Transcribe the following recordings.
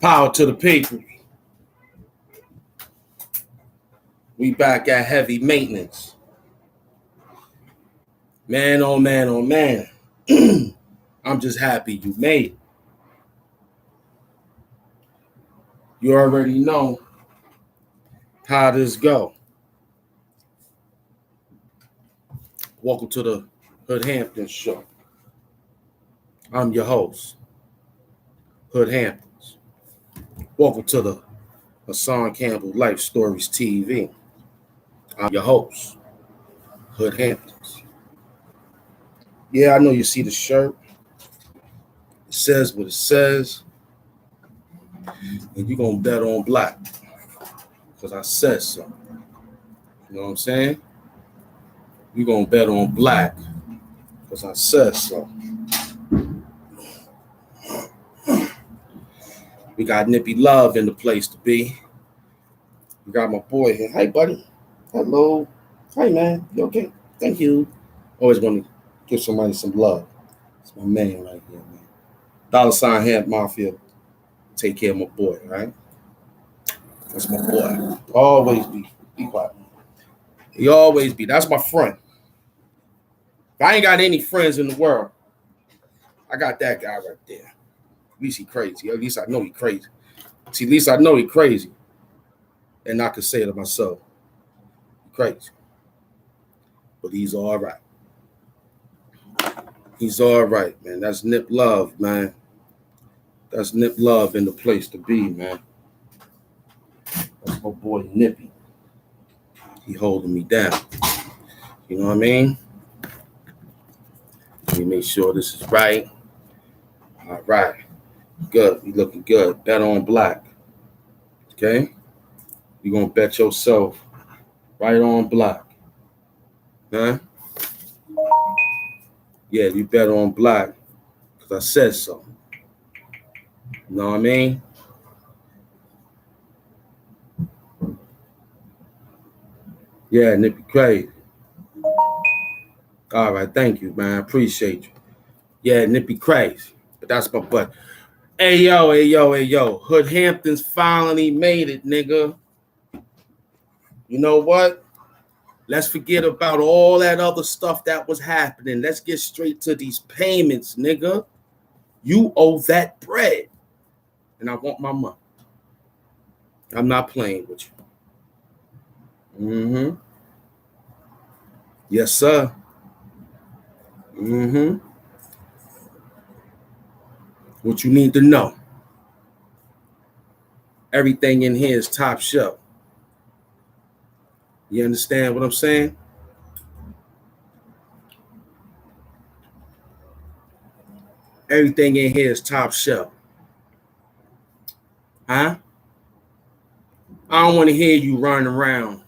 Power to the people. We back at heavy maintenance. Man, oh man, oh man. I'm just happy you made it. You already know how this go. Welcome to the Hood Hamptons show. I'm your host, Hood Hamptons. Welcome to the Hassan Campbell Life Stories TV. I'm your host, Hood Hamptons. Yeah, I know you see the shirt. It says what it says. And you're going to bet on black. Because I said so. You know what I'm saying? You're going to bet on black. Because I said so. We got Nippy Love in the place to be. We got my boy here. Hi, buddy. Hello. Hi, man. You okay? Thank you. Always want to give somebody some love. It's my man right here, man. $ Head Mafia. Take care of my boy, right? That's my boy. Always be. Be quiet. He always be. That's my friend. If I ain't got any friends in the world, I got that guy right there. At least he crazy. At least I know he crazy. See, at least I know he crazy. And I can say it to myself. He crazy. But he's all right. He's all right, man. That's Nip Love, man. That's Nip Love in the place to be, man. That's my boy Nippy. He holding me down. You know what I mean? Let me make sure this is right. All right. Good. You looking good. Bet on black. Okay? You're going to bet yourself right on black. Huh? Yeah, you bet on black because I said so. You know what I mean? Yeah, Nippy crazy. All right, thank you, man. I appreciate you. Yeah, Nippy crazy. But that's my butt. Hey, yo, hey, yo, hey, yo. Hood Hamptons finally made it, nigga. You know what? Let's forget about all that other stuff that was happening. Let's get straight to these payments, nigga. You owe that bread. And I want my money. I'm not playing with you. Mm-hmm. Yes, sir. Mm-hmm. What you need to know. Everything in here is top shelf. You understand what I'm saying? Everything in here is top shelf. Huh? I don't want to hear you running around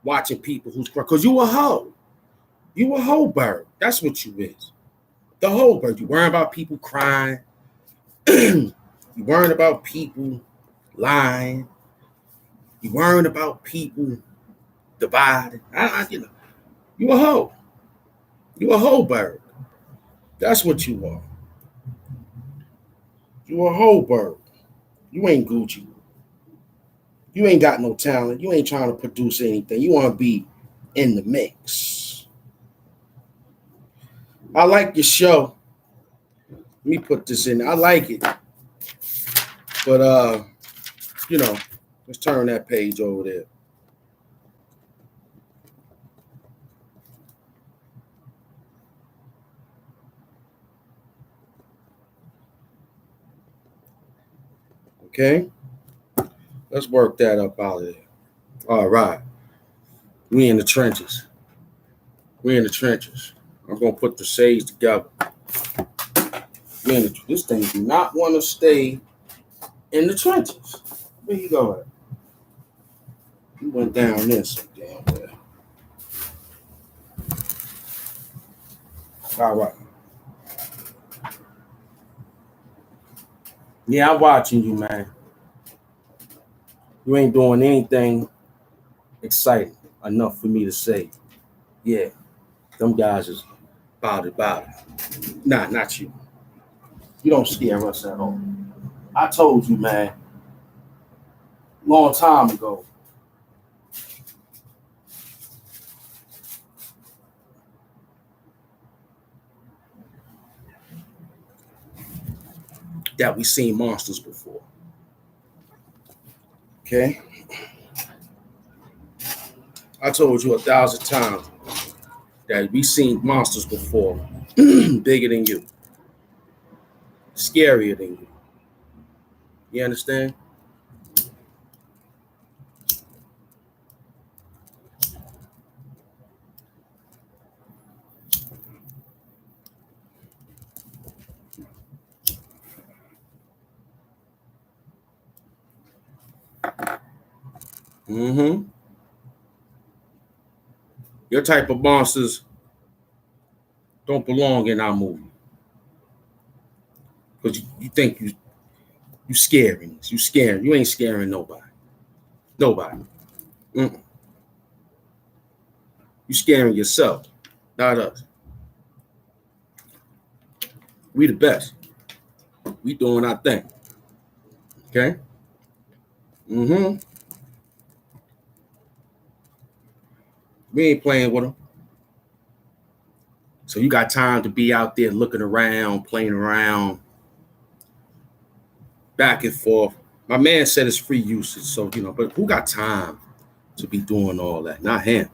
watching people who's crying. Because you a hoe. You a hoe bird. That's what you is. The hoe bird. You worrying about people crying. You worrying about people lying. You worrying about people divided. You a hoe. You a hoe bird. That's what you are. You a hoe bird. You ain't Gucci. You ain't got no talent. You ain't trying to produce anything. You want to be in the mix. I like your show. Let me put this in. I like it. But let's turn that page over there. Okay? Let's work that up out of there. All right. We in the trenches. We in the trenches. I'm going to put the shades together. This thing do not want to stay in the trenches. Where you go at? You went down there so damn well. All right. Yeah, I'm watching you, man. You ain't doing anything exciting enough for me to say, yeah, them guys is about it. Nah, not you. You don't scare us at all. I told you, man, long time ago. That we seen monsters before. Okay? I told you 1,000 times that we seen monsters before, bigger than you, scarier than you. You understand? Mm-hmm. Your type of monsters don't belong in our movie because you think you scaring us. You scaring. You ain't scaring nobody. Nobody. Mm-mm. You scaring yourself, not us. We the best. We doing our thing. Okay. Mm-hmm. We ain't playing with them. So you got time to be out there looking around, playing around, back and forth. My man said it's free usage, so but who got time to be doing all that? Not him.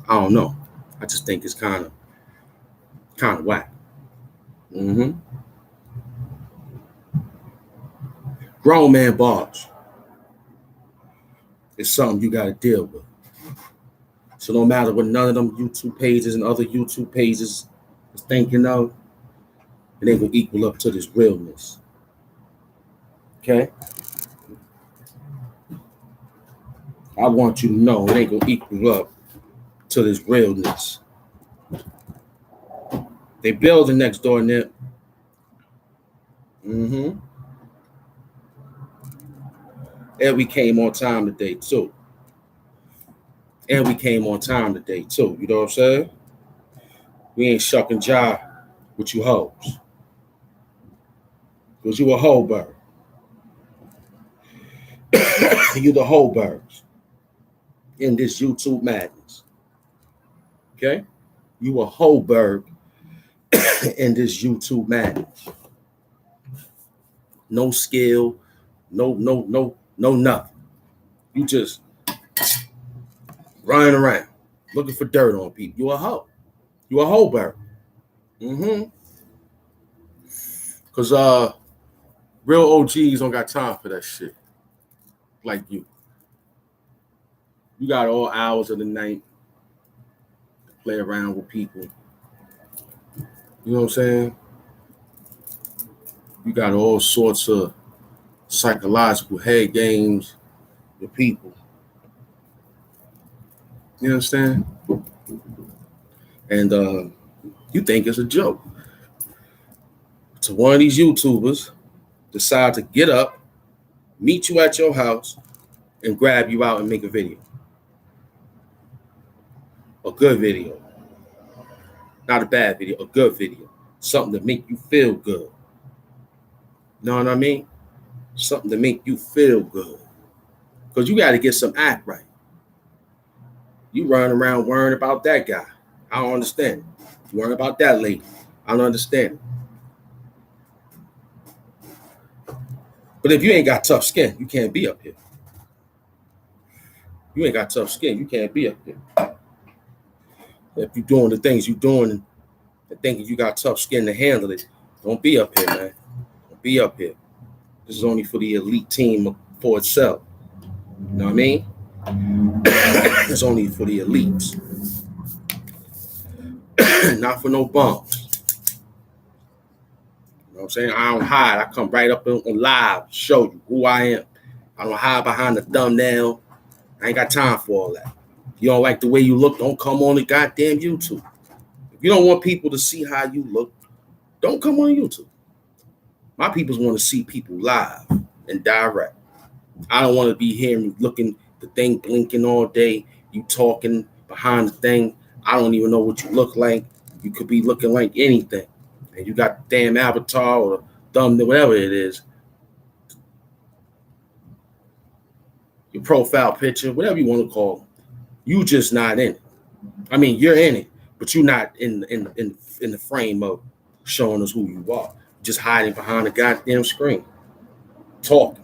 I don't know. I just think it's kind of whack. Mm-hmm. Grown man bars is something you got to deal with. So no matter what none of them YouTube pages and other YouTube pages is thinking of, it ain't gonna equal up to this realness. Okay? I want you to know it ain't gonna equal up to this realness. They building next door, Nip. Mm-hmm. And we came on time today too. And we came on time today too. You know what I'm saying? We ain't shucking jive with you hoes. Because you a hoe bird. You the hoe birds in this YouTube madness. Okay? You a hoe bird in this YouTube madness. No skill, no nothing. You just running around looking for dirt on people. You a hoe. You a hoe bird. Mm-hmm. Cause real OGs don't got time for that shit. Like you. You got all hours of the night to play around with people. You know what I'm saying? You got all sorts of psychological head games with people. You understand? And you think it's a joke. So one of these YouTubers decide to get up, meet you at your house, and grab you out and make a video. A good video. Not a bad video, a good video. Something to make you feel good. You know what I mean? Something to make you feel good. Because you got to get some act right. You running around worrying about that guy. I don't understand it. You worrying about that lady. I don't understand it. But if you ain't got tough skin, you can't be up here. You ain't got tough skin, you can't be up here. If you're doing the things you're doing and thinking you got tough skin to handle it, don't be up here, man. Don't be up here. This is only for the elite team for itself. You know what I mean? It's only for the elites. Not for no bums. You know what I'm saying? I don't hide. I come right up on live, show you who I am. I don't hide behind the thumbnail. I ain't got time for all that. You don't like the way you look, don't come on the goddamn YouTube. If you don't want people to see how you look, don't come on YouTube. My people want to see people live and direct. I don't want to be hearing looking the thing blinking all day. You talking behind the thing. I don't even know what you look like. You could be looking like anything. And you got the damn avatar or thumbnail, whatever it is. your profile picture, whatever you want to call it. You just not in it. I mean, you're in it, but you're not in the frame of showing us who you are. Just hiding behind the goddamn screen, talking.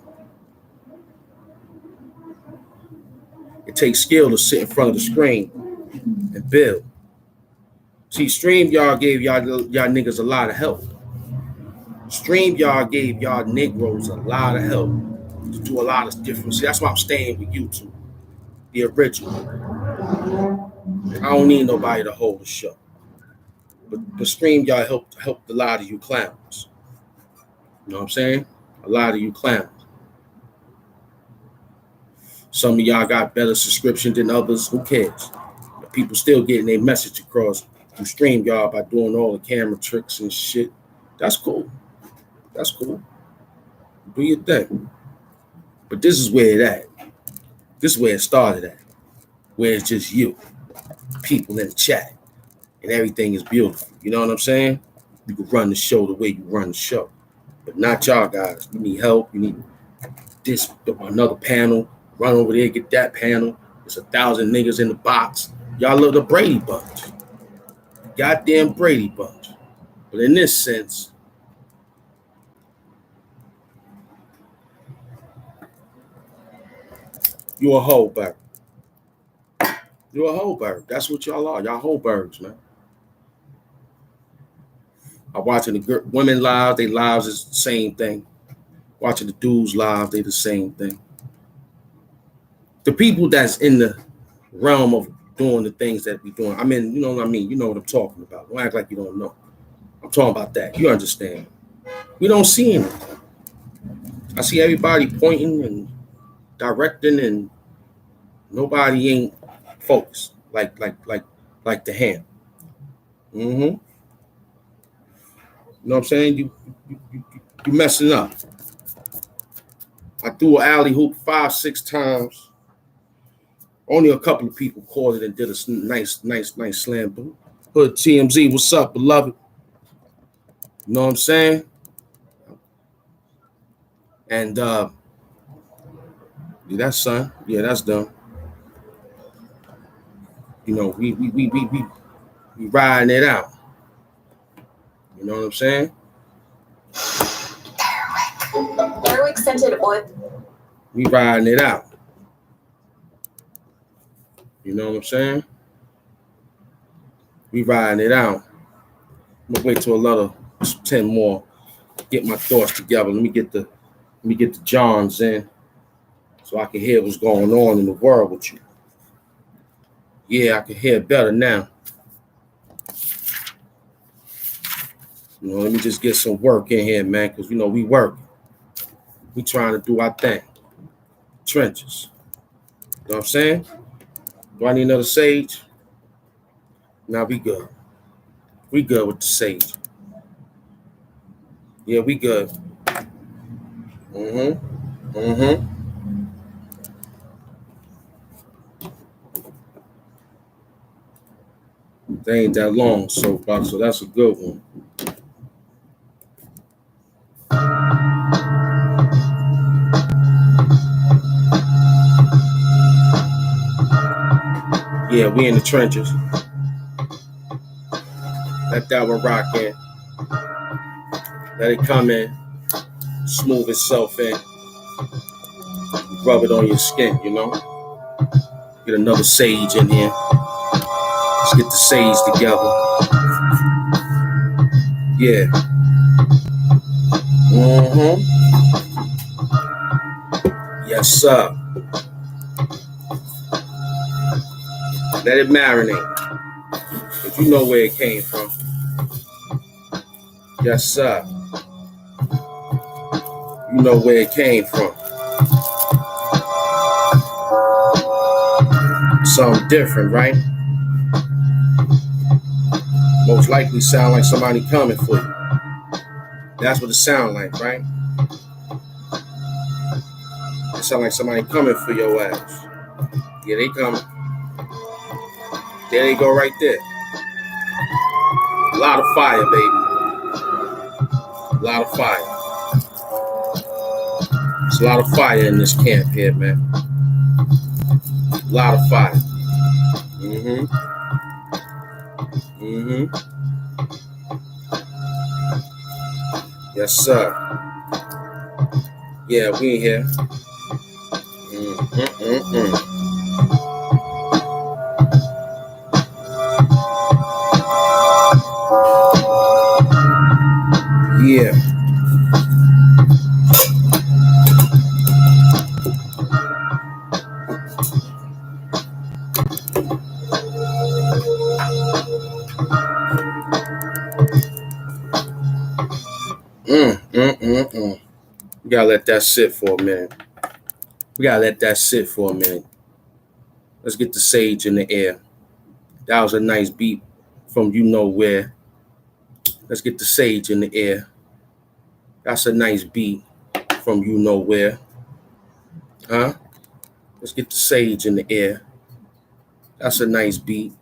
It takes skill to sit in front of the screen and build. See, StreamYard gave y'all niggas a lot of help. StreamYard gave y'all Negroes a lot of help to do a lot of different. See, that's why I'm staying with YouTube, the original. I don't need nobody to hold the show. But StreamYard helped a lot of you clowns. You know what I'm saying? A lot of you clowns. Some of y'all got better subscription than others. Who cares? But people still getting their message across through StreamYard by doing all the camera tricks and shit. That's cool. That's cool. Do your thing. But this is where it at. This is where it started at. Where it's just you, people in the chat, and everything is beautiful. You know what I'm saying? You can run the show the way you run the show. But not y'all guys. You need help. You need this, another panel. Run over there, get that panel. There's 1,000 niggas in the box. Y'all love the Brady Bunch. Goddamn Brady Bunch. But in this sense, you a whole bird. You're a whole bird. That's what y'all are. Y'all whole birds, man. I'm watching the women live. They lives is the same thing. Watching the dudes live, they the same thing. The people that's in the realm of doing the things that we doing. I mean, you know what I mean? You know what I'm talking about. Don't act like you don't know. I'm talking about that. You understand. We don't see anything. I see everybody pointing and directing, and nobody ain't focused like the hand. Mm-hmm. You know what I'm saying? You messing up. I threw an alley hoop 5-6 times. Only a couple of people caught it and did a nice slam. Hood TMZ, what's up, beloved? You know what I'm saying? And yeah, that's son. Yeah, that's them. You know, we riding it out. You know what I'm saying? Airwick scented oil. We riding it out. You know what I'm saying? We riding it out. I'm gonna wait till another 10 more. Get my thoughts together. Let me get the Johns in so I can hear what's going on in the world with you. Yeah, I can hear better now. You know, let me just get some work in here, man, because you know we work. We trying to do our thing. Trenches. You know what I'm saying? Do I need another sage? Nah, we good. We good with the sage. Yeah, we good. They ain't that long, so that's a good one. Yeah, we in the trenches. Let that one rock in. Let it come in. Smooth itself in. Rub it on your skin, you know. Get another sage in here. Let's get the sage together. Yeah. Yes, sir. Let it marinate. But you know where it came from. Yes, sir. You know where it came from. Something different, right? Most likely sound like somebody coming for you. That's what it sound like, right? It sound like somebody coming for your ass. Yeah, they coming. There they go right there. A lot of fire, baby. A lot of fire. There's a lot of fire in this camp here, man. A lot of fire. Mm-hmm. Mm-hmm. Yes, sir. Yeah, we in here. Mm-mm-mm-mm. Yeah. Mm-mm-mm-mm. We gotta let that sit for a minute. We gotta let that sit for a minute. Let's get the sage in the air. That was a nice beat from you know where. Let's get the sage in the air. That's a nice beat from you know where. Huh? Let's get the sage in the air. That's a nice beat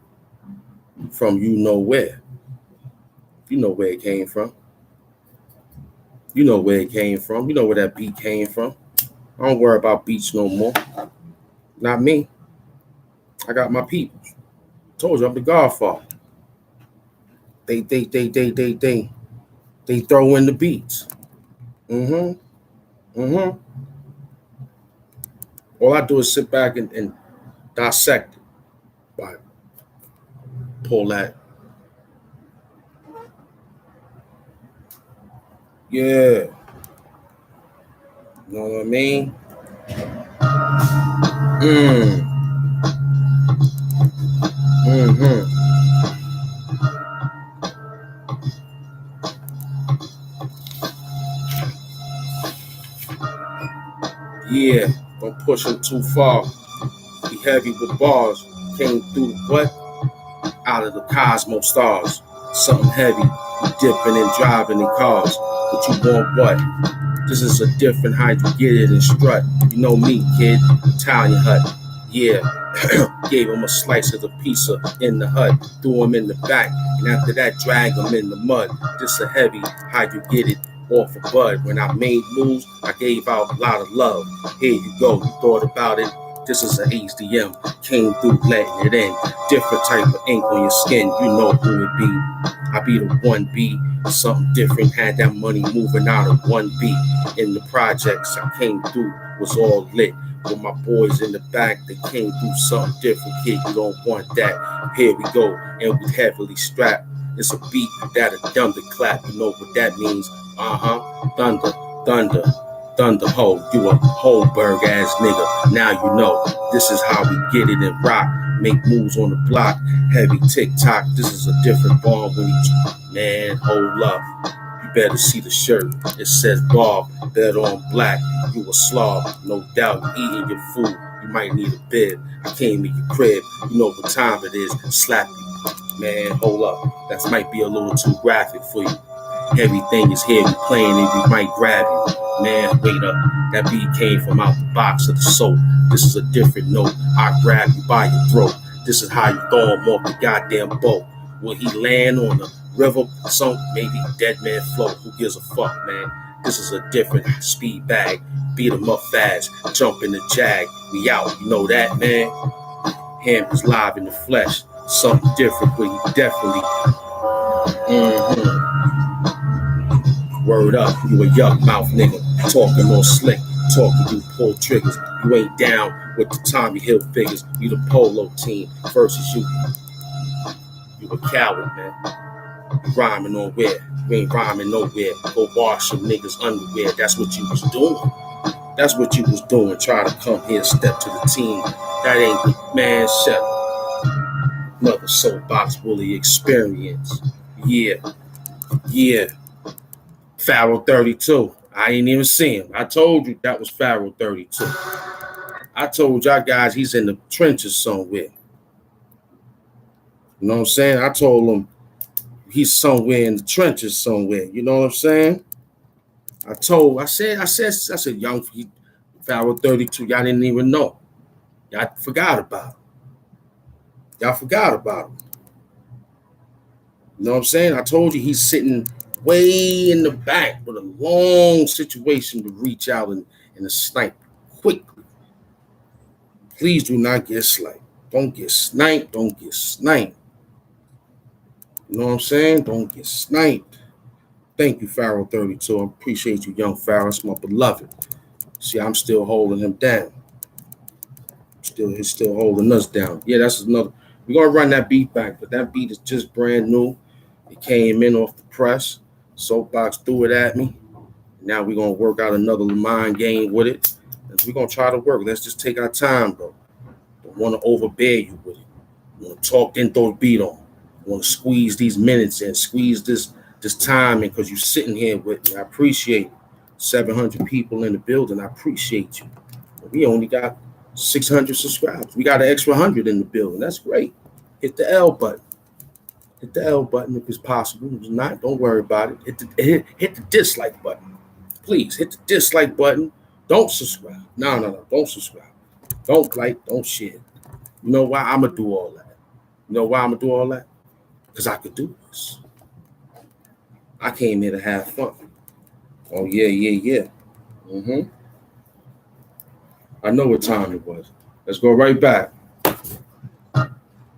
from you know where. You know where it came from. You know where it came from. You know where that beat came from. I don't worry about beats no more. Not me. I got my people. Told you I'm the Godfather. They throw in the beats. Mm-hmm. Mm-hmm. All I do is sit back and dissect it. Like, pull that. Yeah. You know what I mean? Mm. Mm-hmm. Yeah. Don't push him too far. Be heavy with bars. Came through what? Out of the cosmos stars. Something heavy. You dipping and driving in cars. But you want what? This is a different how you get it and strut. You know me, kid. Italian hut. Yeah. Gave him a slice of the pizza in the hut. Threw him in the back. And after that, drag him in the mud. This a heavy how you get it off a bud. When I made moves, I gave out a lot of love. Here you go. You thought about it. This is an HDM. Came through letting it in. Different type of ink on your skin. You know who it be. I be the one B. Something different. Had that money moving out of one B. In the projects I came through was all lit. With my boys in the back, they came through something different. Kid, you don't want that. Here we go. And we heavily strapped. It's a beat that a thunder clap. You know what that means. Thunder, thunder. Thunder ho, you a Holberg ass nigga. Now you know this is how we get it and rock. Make moves on the block, heavy TikTok. This is a different ball when you man, hold up. You better see the shirt. It says Bob, bet on black. You a slob, no doubt. You eating your food. You might need a bed. I came in your crib. You know what time it is. Slap you, man. Hold up. That might be a little too graphic for you. Everything is here. We playing it. We might grab you. Man, wait up. That beat came from out the box of the soap. This is a different note. I grab you by your throat. This is how you throw him off the goddamn boat. Will he land on the river? Some maybe dead man float. Who gives a fuck, man? This is a different speed bag. Beat him up fast. Jump in the jag. We out. You know that, man? Ham is live in the flesh. Something different, but he definitely. Mm-hmm. Word up, you a yuck mouth nigga. Talking all slick, talking you pull triggers. You ain't down with the Tommy Hill figures. You the polo team versus you. You a coward, man. You rhyming on where? You ain't rhyming nowhere. Go wash some niggas' underwear. That's what you was doing. That's what you was doing. Try to come here, step to the team. That ain't the man. Shut up. Another soapbox bully experience. Yeah, yeah. Pharaoh 32. I ain't even see him. I told you that was Pharaoh 32. I told y'all guys he's in the trenches somewhere. You know what I'm saying? I told him he's somewhere in the trenches somewhere. You know what I'm saying? I said, young Pharaoh 32. Y'all didn't even know. Y'all forgot about him. Y'all forgot about him. You know what I'm saying? I told you he's sitting way in the back with a long situation to reach out and a snipe quickly. Please do not get sniped. Don't get sniped. Don't get sniped. You know what I'm saying? Don't get sniped. Thank you, Pharaoh 32. I appreciate you, young Pharaoh. It's my beloved. See, I'm still holding him down. He's still holding us down. Yeah, that's another. We're gonna run that beat back, but that beat is just brand new. It came in off the press. Soapbox threw it at me. Now we're gonna work out another mind game with it. And we're gonna try to work. Let's just take our time, bro. Don't want to overbear you with it. Want to talk, then throw the beat on. Want to squeeze these minutes in, squeeze this time in, because you're sitting here with me. I appreciate it. 700 people in the building. I appreciate you. We only got 600 subscribers. We got an extra 100 in the building. That's great. Hit the L button. Hit the L button if it's possible. If it's not, don't worry about it. Hit the dislike button. Please hit the dislike button. Don't subscribe. No. Don't subscribe. Don't like. Don't share. You know why I'm going to do all that? You know why I'm going to do all that? Because I could do this. I came here to have fun. Oh, yeah. I know what time it was. Let's go right back.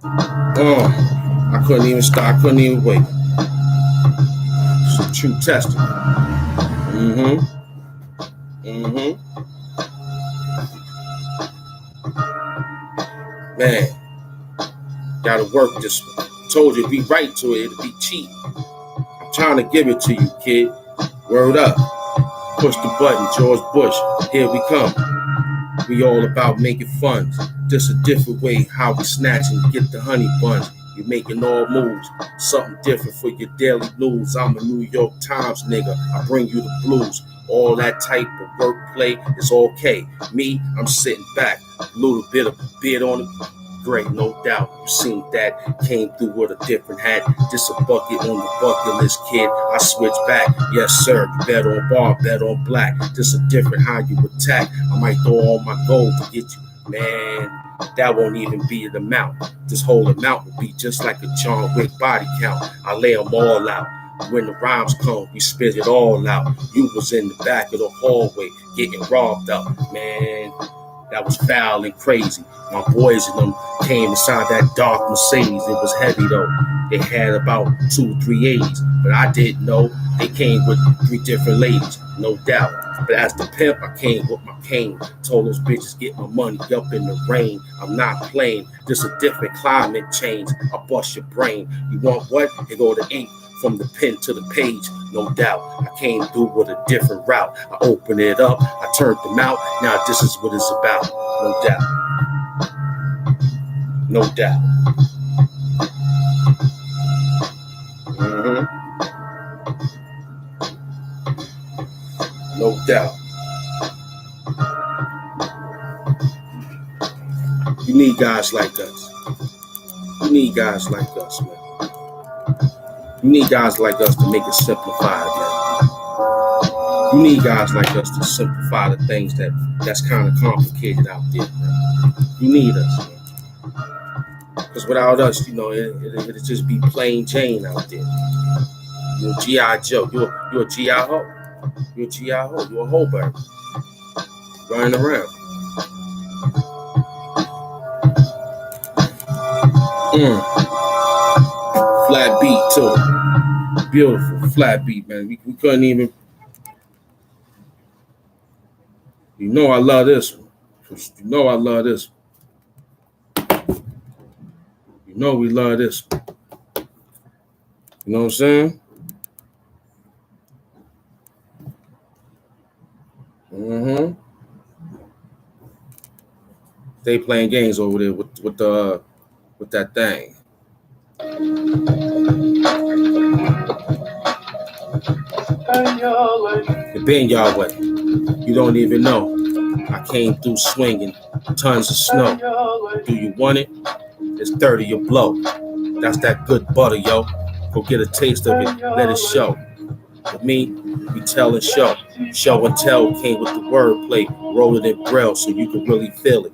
I couldn't even stop. I couldn't even wait. It's a true testament. Man, gotta work this one. Told you, be right to it. It'll be cheap. I'm trying to give it to you, kid. Word up. Push the button, George Bush. Here we come. We all about making funds. Just a different way how we snatch and get the honey buns. You're making all moves. Something different for your daily news. I'm a New York Times nigga. I bring you the blues. All that type of wordplay is okay. Me, I'm sitting back. A little bit of beard on it. Great, no doubt. You seen that. Came through with a different hat. Just a bucket on the bucket list, kid. I switch back. Yes, sir. Bet on bar, bet on black. Just a different how you attack. I might throw all my gold to get you. Man, that won't even be an amount. This whole amount will be just like a John Wick body count. I lay them all out. When the rhymes come, we spit it all out. You was in the back of the hallway getting robbed up. Man, that was foul and crazy. My boys and them came inside that dark Mercedes. It was heavy though. They had about 2 380s, but I didn't know they came with 3 different ladies, no doubt. But as the pimp, I came with my cane. Told those bitches get my money up in the rain. I'm not playing. Just a different climate change. I bust your brain. You want what? Here go the ink. From the pen to the page, no doubt. I came through with a different route. I opened it up, I turned them out. Now this is what it's about, no doubt. No doubt. No doubt. You need guys like us. You need guys like us, man. You need guys like us to make it simplified, man. You need guys like us to simplify the things that's kind of complicated out there, man. You need us, man. Because without us, you know, it'll just be plain Jane out there. You're G.I. Joe. You're a G.I. Ho. You're a G.I. Ho. You're a Holberg. Running around. Flat beat, too. Beautiful. Flat beat, man. We couldn't even... You know I love this one. You know I love this one. You know we love this one. You know what I'm saying? They playing games over there with that thing. It been y'all way. You don't even know. I came through swinging tons of snow. Do you want it? It's 30 your blow. That's that good butter, yo. Go get a taste of it. Let it show. With me, we tell and show. Show and tell came with the wordplay. Roll it in braille so you can really feel it.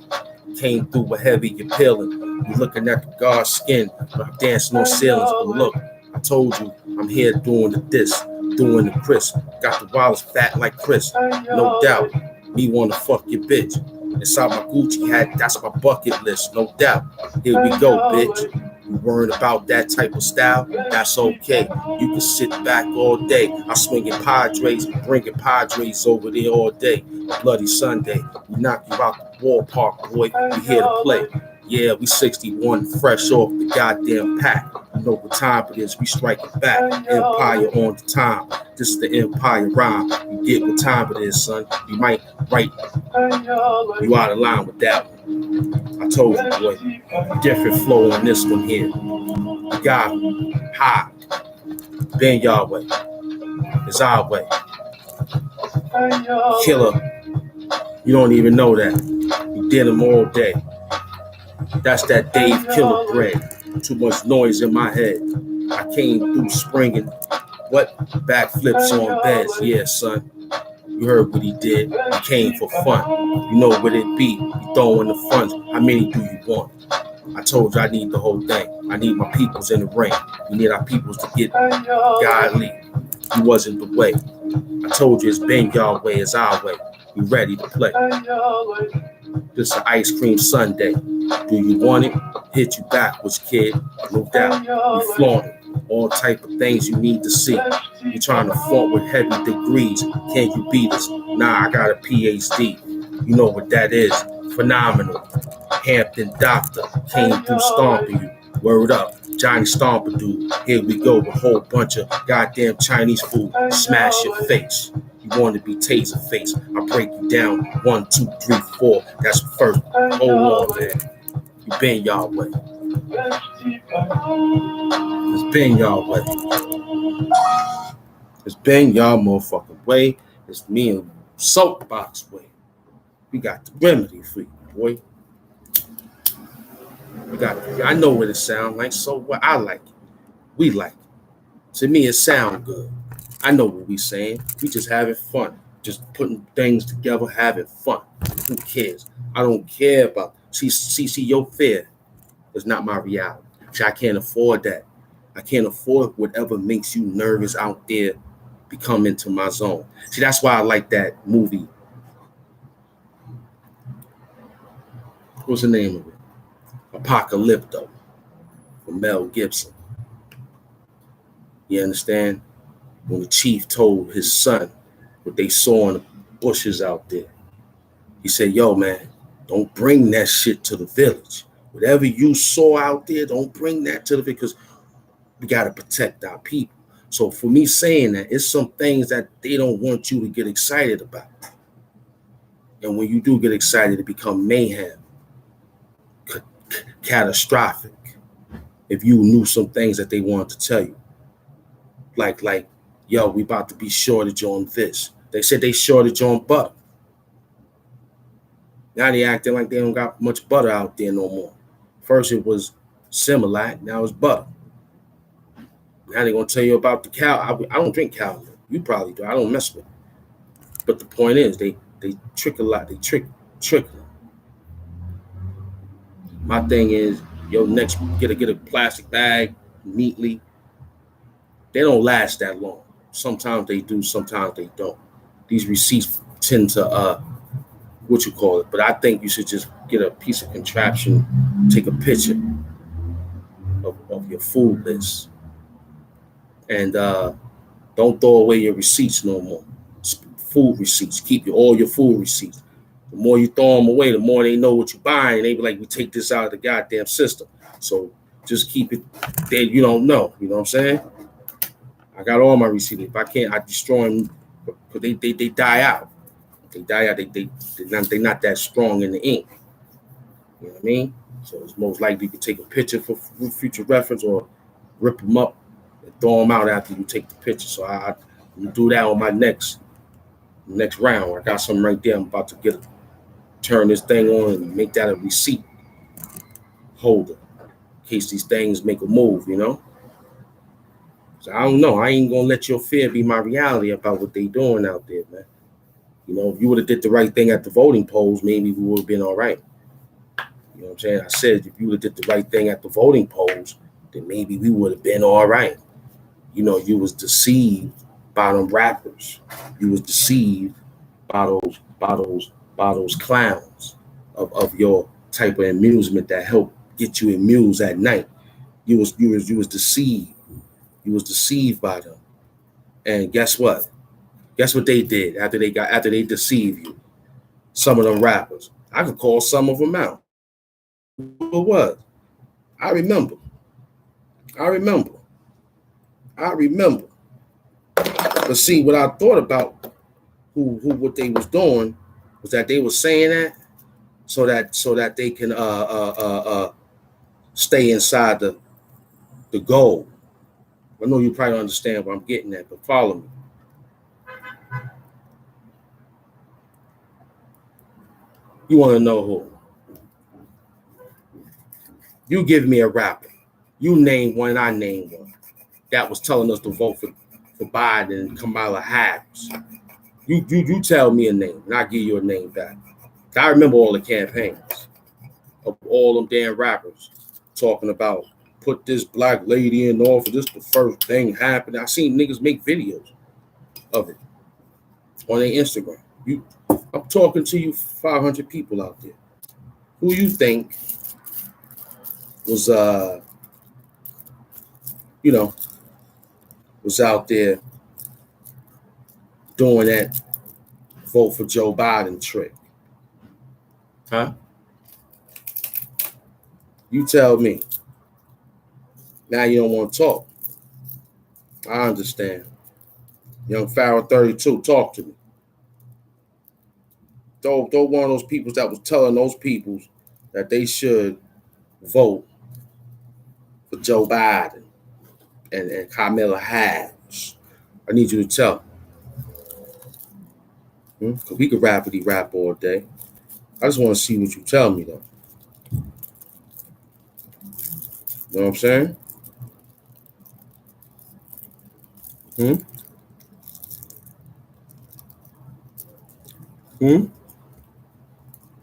Came through with heavy, you're peeling. You looking at the God's skin, but I'm dancing on ceilings. But look, I told you, I'm here doing the this, doing the Chris. Got the wallets fat like Chris, no doubt. Me wanna fuck your bitch. Inside my Gucci hat, that's my bucket list, no doubt. Here we go, bitch. You worried about that type of style? That's okay. You can sit back all day. I swing it Padres, bringing Padres over there all day. Bloody Sunday, we knock you out the ballpark, boy. We here to play. Yeah, we 61, fresh off the goddamn pack. You know what time it is, we strike it back. Empire on the time. This is the Empire rhyme. You get what time it is, son. You might write you out of line with that one. I told you, boy. Different flow on this one here. You got high. Ben Yahweh. It's our way. Killer. You don't even know that. You did them all day. That's that Dave Killer bread. Too much noise in my head. I came through springing. What? Backflips on beds. Yeah, son. You heard what he did. He came for fun. You know what it be. You throwing the funds. How many do you want? I told you I need the whole thing. I need my peoples in the ring. We need our peoples to get godly. He wasn't the way. I told you it's been y'all way, it's our way. We ready to play. This is an ice cream sundae. Do you want it? Hit you backwards, kid. No doubt. We flaunt it. All type of things you need to see. You trying to flaunt with heavy degrees. Can you beat us? Nah, I got a PhD. You know what that is. Phenomenal. Hampton doctor came through stomping you. Word up. Johnny Stompadoo. Here we go. A whole bunch of goddamn Chinese food. Smash your face. You want to be taser face. I break you down. 1, 2, 3, 4. That's first. Hold on, man. You been y'all way. It's been y'all way. It's been y'all motherfucking way. It's me and Soapbox way. We got the remedy for you, boy. We got. I know what it sounds like. So what I like it. We like it. To me, it sound good. I know what we saying. We just having fun. Just putting things together, having fun. Who cares? I don't care about. See, your fear is not my reality. See, I can't afford that. I can't afford whatever makes you nervous out there become into my zone. See, that's why I like that movie. What's the name of it? Apocalypto from Mel Gibson. You understand? When the chief told his son what they saw in the bushes out there, he said, yo, man, don't bring that shit to the village. Whatever you saw out there, don't bring that to the village because we got to protect our people. So for me saying that, it's some things that they don't want you to get excited about. And when you do get excited, it becomes mayhem, catastrophic. If you knew some things that they wanted to tell you. Like, yo, we about to be shortage on this. They said they shortage on butter. Now they acting like they don't got much butter out there no more. First it was Similac, now it's butter. Now they're gonna tell you about the cow. I don't drink cow milk. You probably do. I don't mess with it. But the point is, they trick a lot. They trick. My thing is, yo, next get a plastic bag neatly. They don't last that long. Sometimes they do, sometimes they don't. These receipts tend to but I think you should just get a piece of contraption, take a picture of your food list, and don't throw away your receipts no more. Food receipts, keep all your food receipts. The more you throw them away, the more they know what you're buying. They be like, we take this out of the goddamn system. So just keep it there. You don't know. You know what I'm saying? I got all my receipts. If I can't, I destroy them because they die out. They die out. They're not that strong in the ink. You know what I mean? So it's most likely you can take a picture for future reference or rip them up and throw them out after you take the picture. So I do that on my next round. I got something right there. I'm about to turn this thing on and make that a receipt holder in case these things make a move, you know? So I don't know. I ain't gonna let your fear be my reality about what they doing out there, man. You know, if you would have did the right thing at the voting polls, maybe we would have been all right. You know what I'm saying? I said if you would have did the right thing at the voting polls, then maybe we would have been all right. You know, you was deceived by them rappers. You was deceived by those clowns. of your type of amusement that helped get you amused at night. You was deceived. You was deceived by them. And guess what? Guess what they did after they deceived you? Some of them rappers. I could call some of them out. Who it was? I remember. I remember. I remember. But see, what I thought about who what they was doing was that they were saying that so that they can stay inside the goal. I know you probably don't understand what I'm getting at, but follow me. You want to know who? You give me a rapper. You name one, I name one. That was telling us to vote for Biden and Kamala Harris. You tell me a name, and I'll give you a name back. I remember all the campaigns of all them damn rappers talking about put this black lady in office. This the first thing happened. I seen niggas make videos of it on their Instagram. I'm talking to you 500 people out there. Who you think was was out there doing that vote for Joe Biden trick? Huh? You tell me. Now you don't want to talk. I understand. Young Pharaoh 32, talk to me. Don't one of those people that was telling those people that they should vote for Joe Biden and Kamala Harris. I need you to tell. Because we could rapidly rap all day. I just want to see what you tell me, though. You know what I'm saying?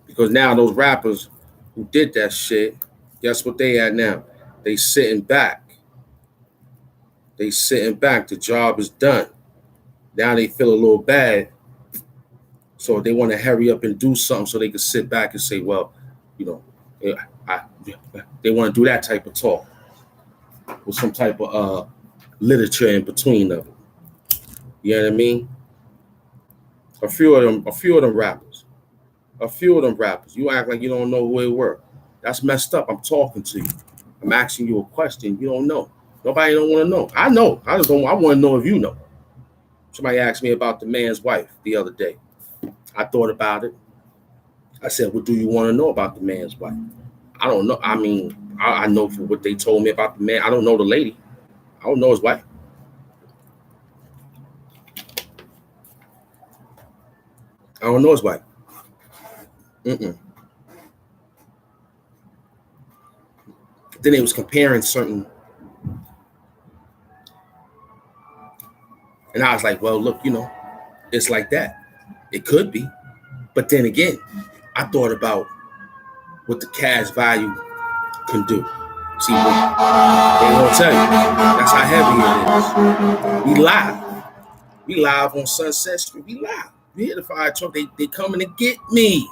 Because now those rappers who did that shit, guess what they at now? They sitting back. They sitting back. The job is done. Now they feel a little bad. So they want to hurry up and do something so they can sit back and say, well, they want to do that type of talk with some type of literature in between of it. You know what I mean? A few of them rappers. You act like you don't know who they were. That's messed up. I'm talking to you. I'm asking you a question. You don't know. Nobody don't want to know. I know. I want to know if you know. Somebody asked me about the man's wife the other day. I thought about it. I said, what do you want to know about the man's wife? I don't know. I mean, I know for what they told me about the man. I don't know the lady. I don't know his wife. I don't know his wife. Then they was comparing certain. And I was like, well, look, it's like that. It could be. But then again, I thought about what the cash value can do. See, they won't tell you. That's how heavy it is. We live. We live on Sunset Street. We live. You hear the fire truck. They coming to get me.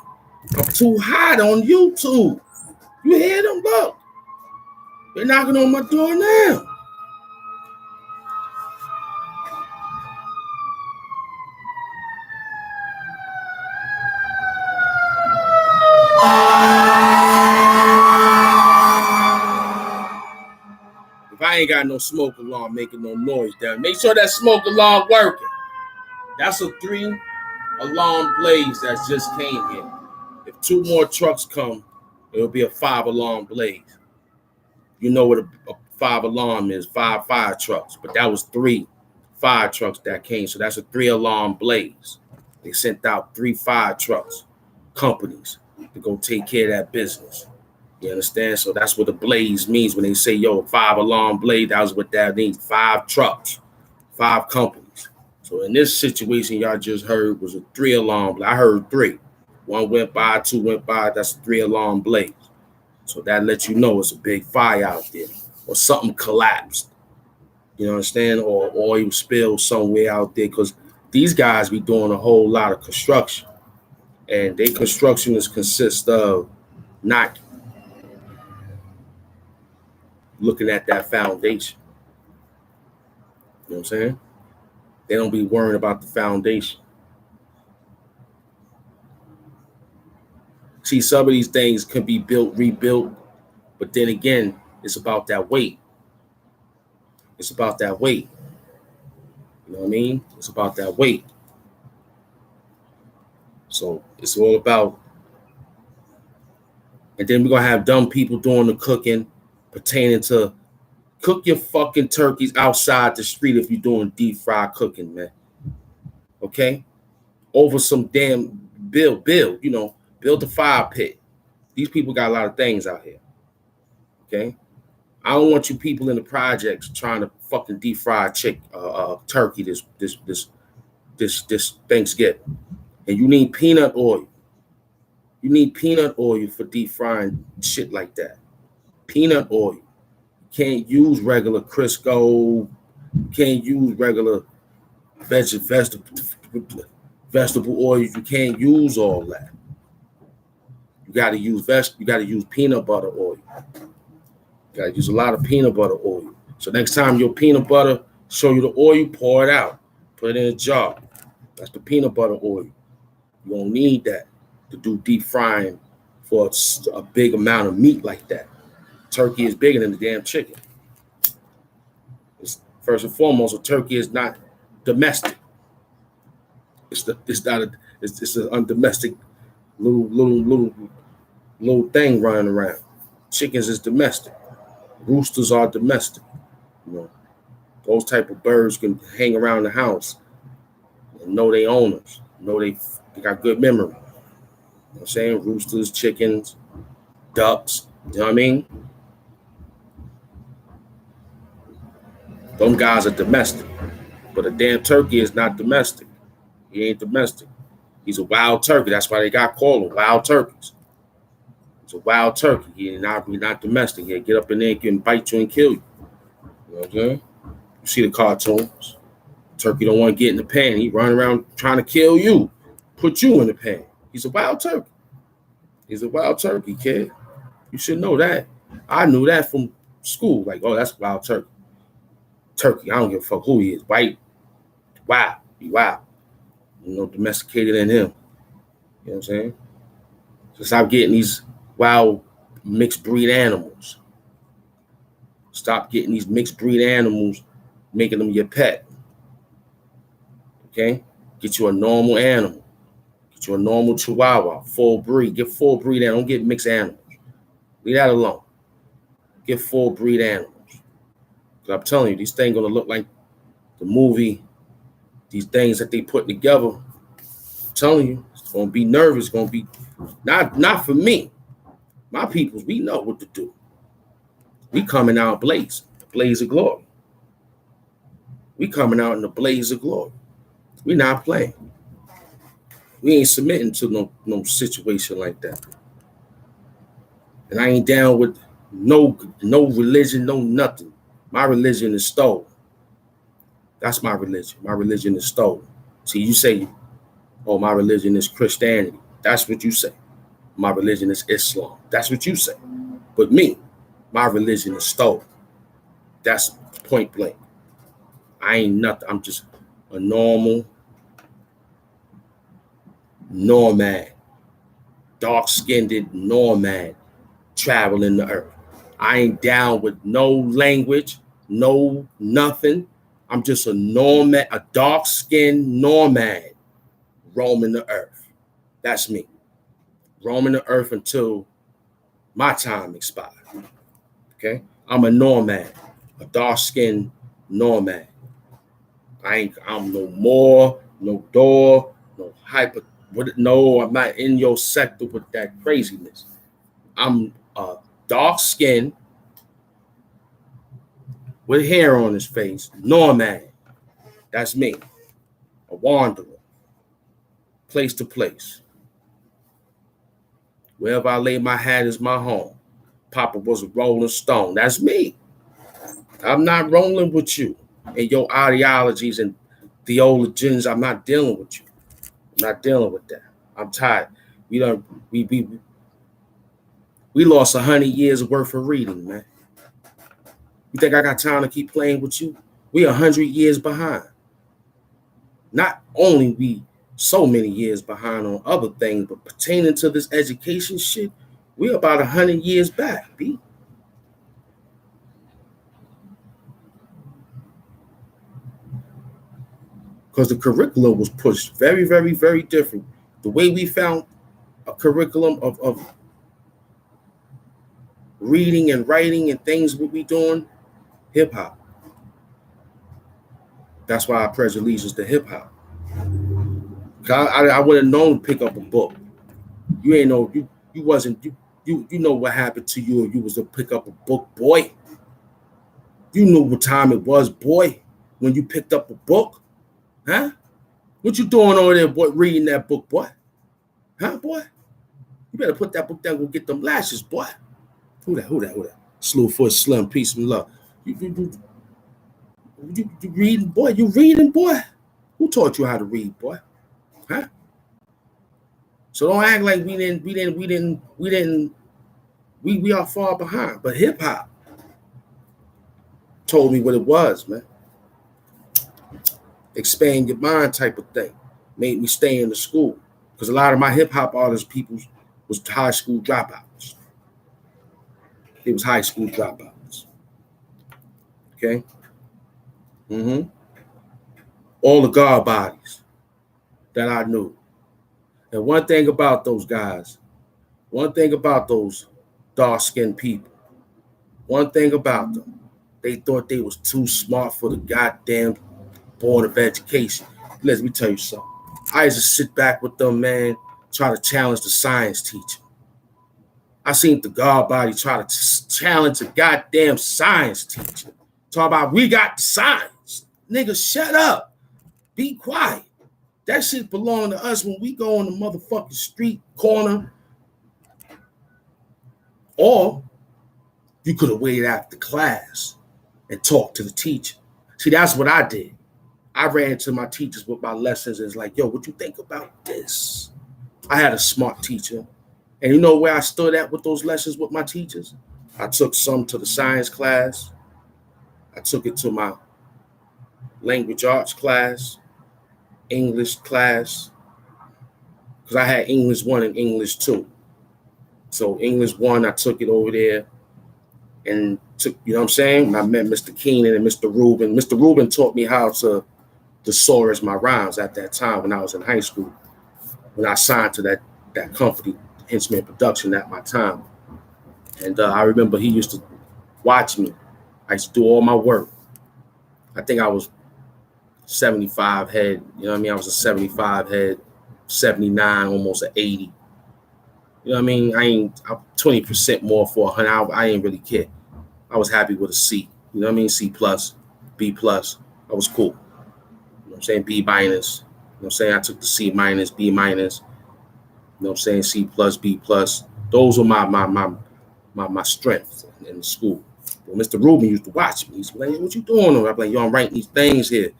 I'm too hot on YouTube. You hear them? Look. They're knocking on my door now. If I ain't got no smoke alarm making no noise down, make sure that smoke alarm working. That's a 3-alarm blaze that just came here. If 2 more trucks come, it'll be a 5-alarm blaze. You know what a 5-alarm is, 5 fire trucks. But that was 3 fire trucks that came. So that's a 3-alarm blaze. They sent out 3 fire trucks, companies, to go take care of that business. You understand? So that's what the blaze means when they say, 5-alarm blaze. That was what that means. 5 trucks, 5 companies. So in this situation, y'all just heard was a 3-alarm blaze. I heard 3. 1 went by, 2 went by. That's a 3-alarm blaze. So that lets you know it's a big fire out there, or something collapsed. You understand? Or oil spilled somewhere out there, because these guys be doing a whole lot of construction. And their construction is consist of not looking at that foundation. You know what I'm saying? They don't be worrying about the foundation. See, some of these things can be built, rebuilt, but then again, it's about that weight. It's about that weight. You know what I mean? It's about that weight. So it's all about, and then we're gonna have dumb people doing the cooking pertaining to cook your fucking turkeys outside the street if you're doing deep fried cooking, man. Okay? Over some damn build, build a fire pit. These people got a lot of things out here. Okay? I don't want you people in the projects trying to fucking deep fry turkey this Thanksgiving. And you need peanut oil. You need peanut oil for deep frying shit like that. Peanut oil. You can't use regular Crisco. You can't use regular vegetable oil. You can't use all that. You gotta use peanut butter oil. You gotta use a lot of peanut butter oil. So next time your peanut butter show you the oil, pour it out. Put it in a jar. That's the peanut butter oil. You don't need that to do deep frying for a big amount of meat like that. Turkey is bigger than the damn chicken. First and foremost, a turkey is not domestic. It's an undomestic little thing running around. Chickens is domestic. Roosters are domestic. You know, those type of birds can hang around the house and know they owners. Know they got good memory. You know what I'm saying? Roosters, chickens, ducks. You know what I mean? Them guys are domestic. But a damn turkey is not domestic. He ain't domestic. He's a wild turkey. That's why they got called them wild turkeys. He's a wild turkey. He's not domestic. He'll get up in there and can bite you and kill you. You know what I'm saying? You see the cartoons. Turkey don't want to get in the pan. He run around trying to kill you. Put you in the pan. He's a wild turkey. He's a wild turkey, kid. You should know that. I knew that from school. Like, oh, that's wild turkey. Turkey, I don't give a fuck who he is. White, wild, he wild. You know, domesticated in him. You know what I'm saying? So stop getting these wild mixed breed animals. Stop getting these mixed breed animals, making them your pet. Okay? Get you a normal animal. Get you a normal chihuahua, full breed. Get full breed animals. Don't get mixed animals. Leave that alone. Get full breed animals. I'm telling you, these things gonna look like the movie. These things that they put together. I'm telling you, it's gonna be nervous. Gonna be not for me. My peoples, we know what to do. We coming out blaze of glory. We coming out in the blaze of glory. We not playing. We ain't submitting to no situation like that. And I ain't down with no religion, no nothing. My religion is stolen. That's my religion. My religion is stolen. See, you say, oh, my religion is Christianity. That's what you say. My religion is Islam. That's what you say. But me, my religion is stolen. That's point blank. I ain't nothing. I'm just a normal nomad, dark-skinned nomad traveling the earth. I ain't down with no language, no nothing. I'm just a nomad, a dark-skinned nomad roaming the earth. That's me. Roaming the earth until my time expires. Okay? I'm a nomad, a dark-skinned nomad. I'm no more, no door, no hyper. No, I'm not in your sector with that craziness. I'm a dark skin with hair on his face, nomad. That's me. A wanderer. Place to place. Wherever I lay my hat is my home. Papa was a rolling stone. That's me. I'm not rolling with you and your ideologies and theologians. I'm not dealing with you. I'm not dealing with that. I'm tired. We don't we lost 100 years worth of reading, man. You think I got time to keep playing with you? We 100 years behind. Not only we so many years behind on other things, but pertaining to this education shit, we're about 100 years back, B. Because the curriculum was pushed very, very, very different. The way we found a curriculum of reading and writing and things what we doing, hip hop. That's why I pledge allegiance to hip hop. I would have known to pick up a book. You ain't know you wasn't you know what happened to you if you was to pick up a book, boy. You knew what time it was, boy, when you picked up a book, huh? What you doing over there, boy, reading that book, boy? Huh, boy? You better put that book down, go get them lashes, boy. Who that? Slewfoot Slim, peace and love. You reading, boy? You reading, boy? Who taught you how to read, boy? Huh? So don't act like we are far behind. But hip hop told me what it was, man. Expand your mind type of thing. Made me stay in the school. Because a lot of my hip hop artists people was high school dropouts. It was high school dropouts. Okay? Mm-hmm. All the guard bodies that I knew. And one thing about those guys, one thing about those dark-skinned people, one thing about them, they thought they was too smart for the goddamn Board of Education. Let me tell you something. I used to sit back with them, man, try to challenge the science teacher. I seen the guard body try to challenge a goddamn science teacher. Talk about we got the science. Nigga, shut up. Be quiet. That shit belong to us when we go on the motherfucking street corner. Or you could have waited after class and talked to the teacher. See, that's what I did. I ran to my teachers with my lessons and was like, yo, what you think about this? I had a smart teacher. And you know where I stood at with those lessons with my teachers? I took some to the science class. I took it to my language arts class, English class, because I had English 1 and English 2. So English 1, I took it over there and took, you know what I'm saying? I met Mr. Keenan and Mr. Rubin. Mr. Rubin taught me how to thesaurus my rhymes at that time when I was in high school, when I signed to that company, Henchman Production, at my time. And I remember he used to watch me. I used to do all my work. I think I was 75 head, you know what I mean? I was a 75 head, 79, almost an 80. You know what I mean? I'm 20% more for 100. I ain't really care. I was happy with a C. You know what I mean? C plus, B plus. I was cool. You know what I'm saying? B minus. You know what I'm saying? I took the C minus, B minus. You know what I'm saying? C plus, B plus. Those were my strengths in the school. Well, Mr. Rubin used to watch me. He's like, hey, what you doing? I'm like, yo, I'm writing these things here.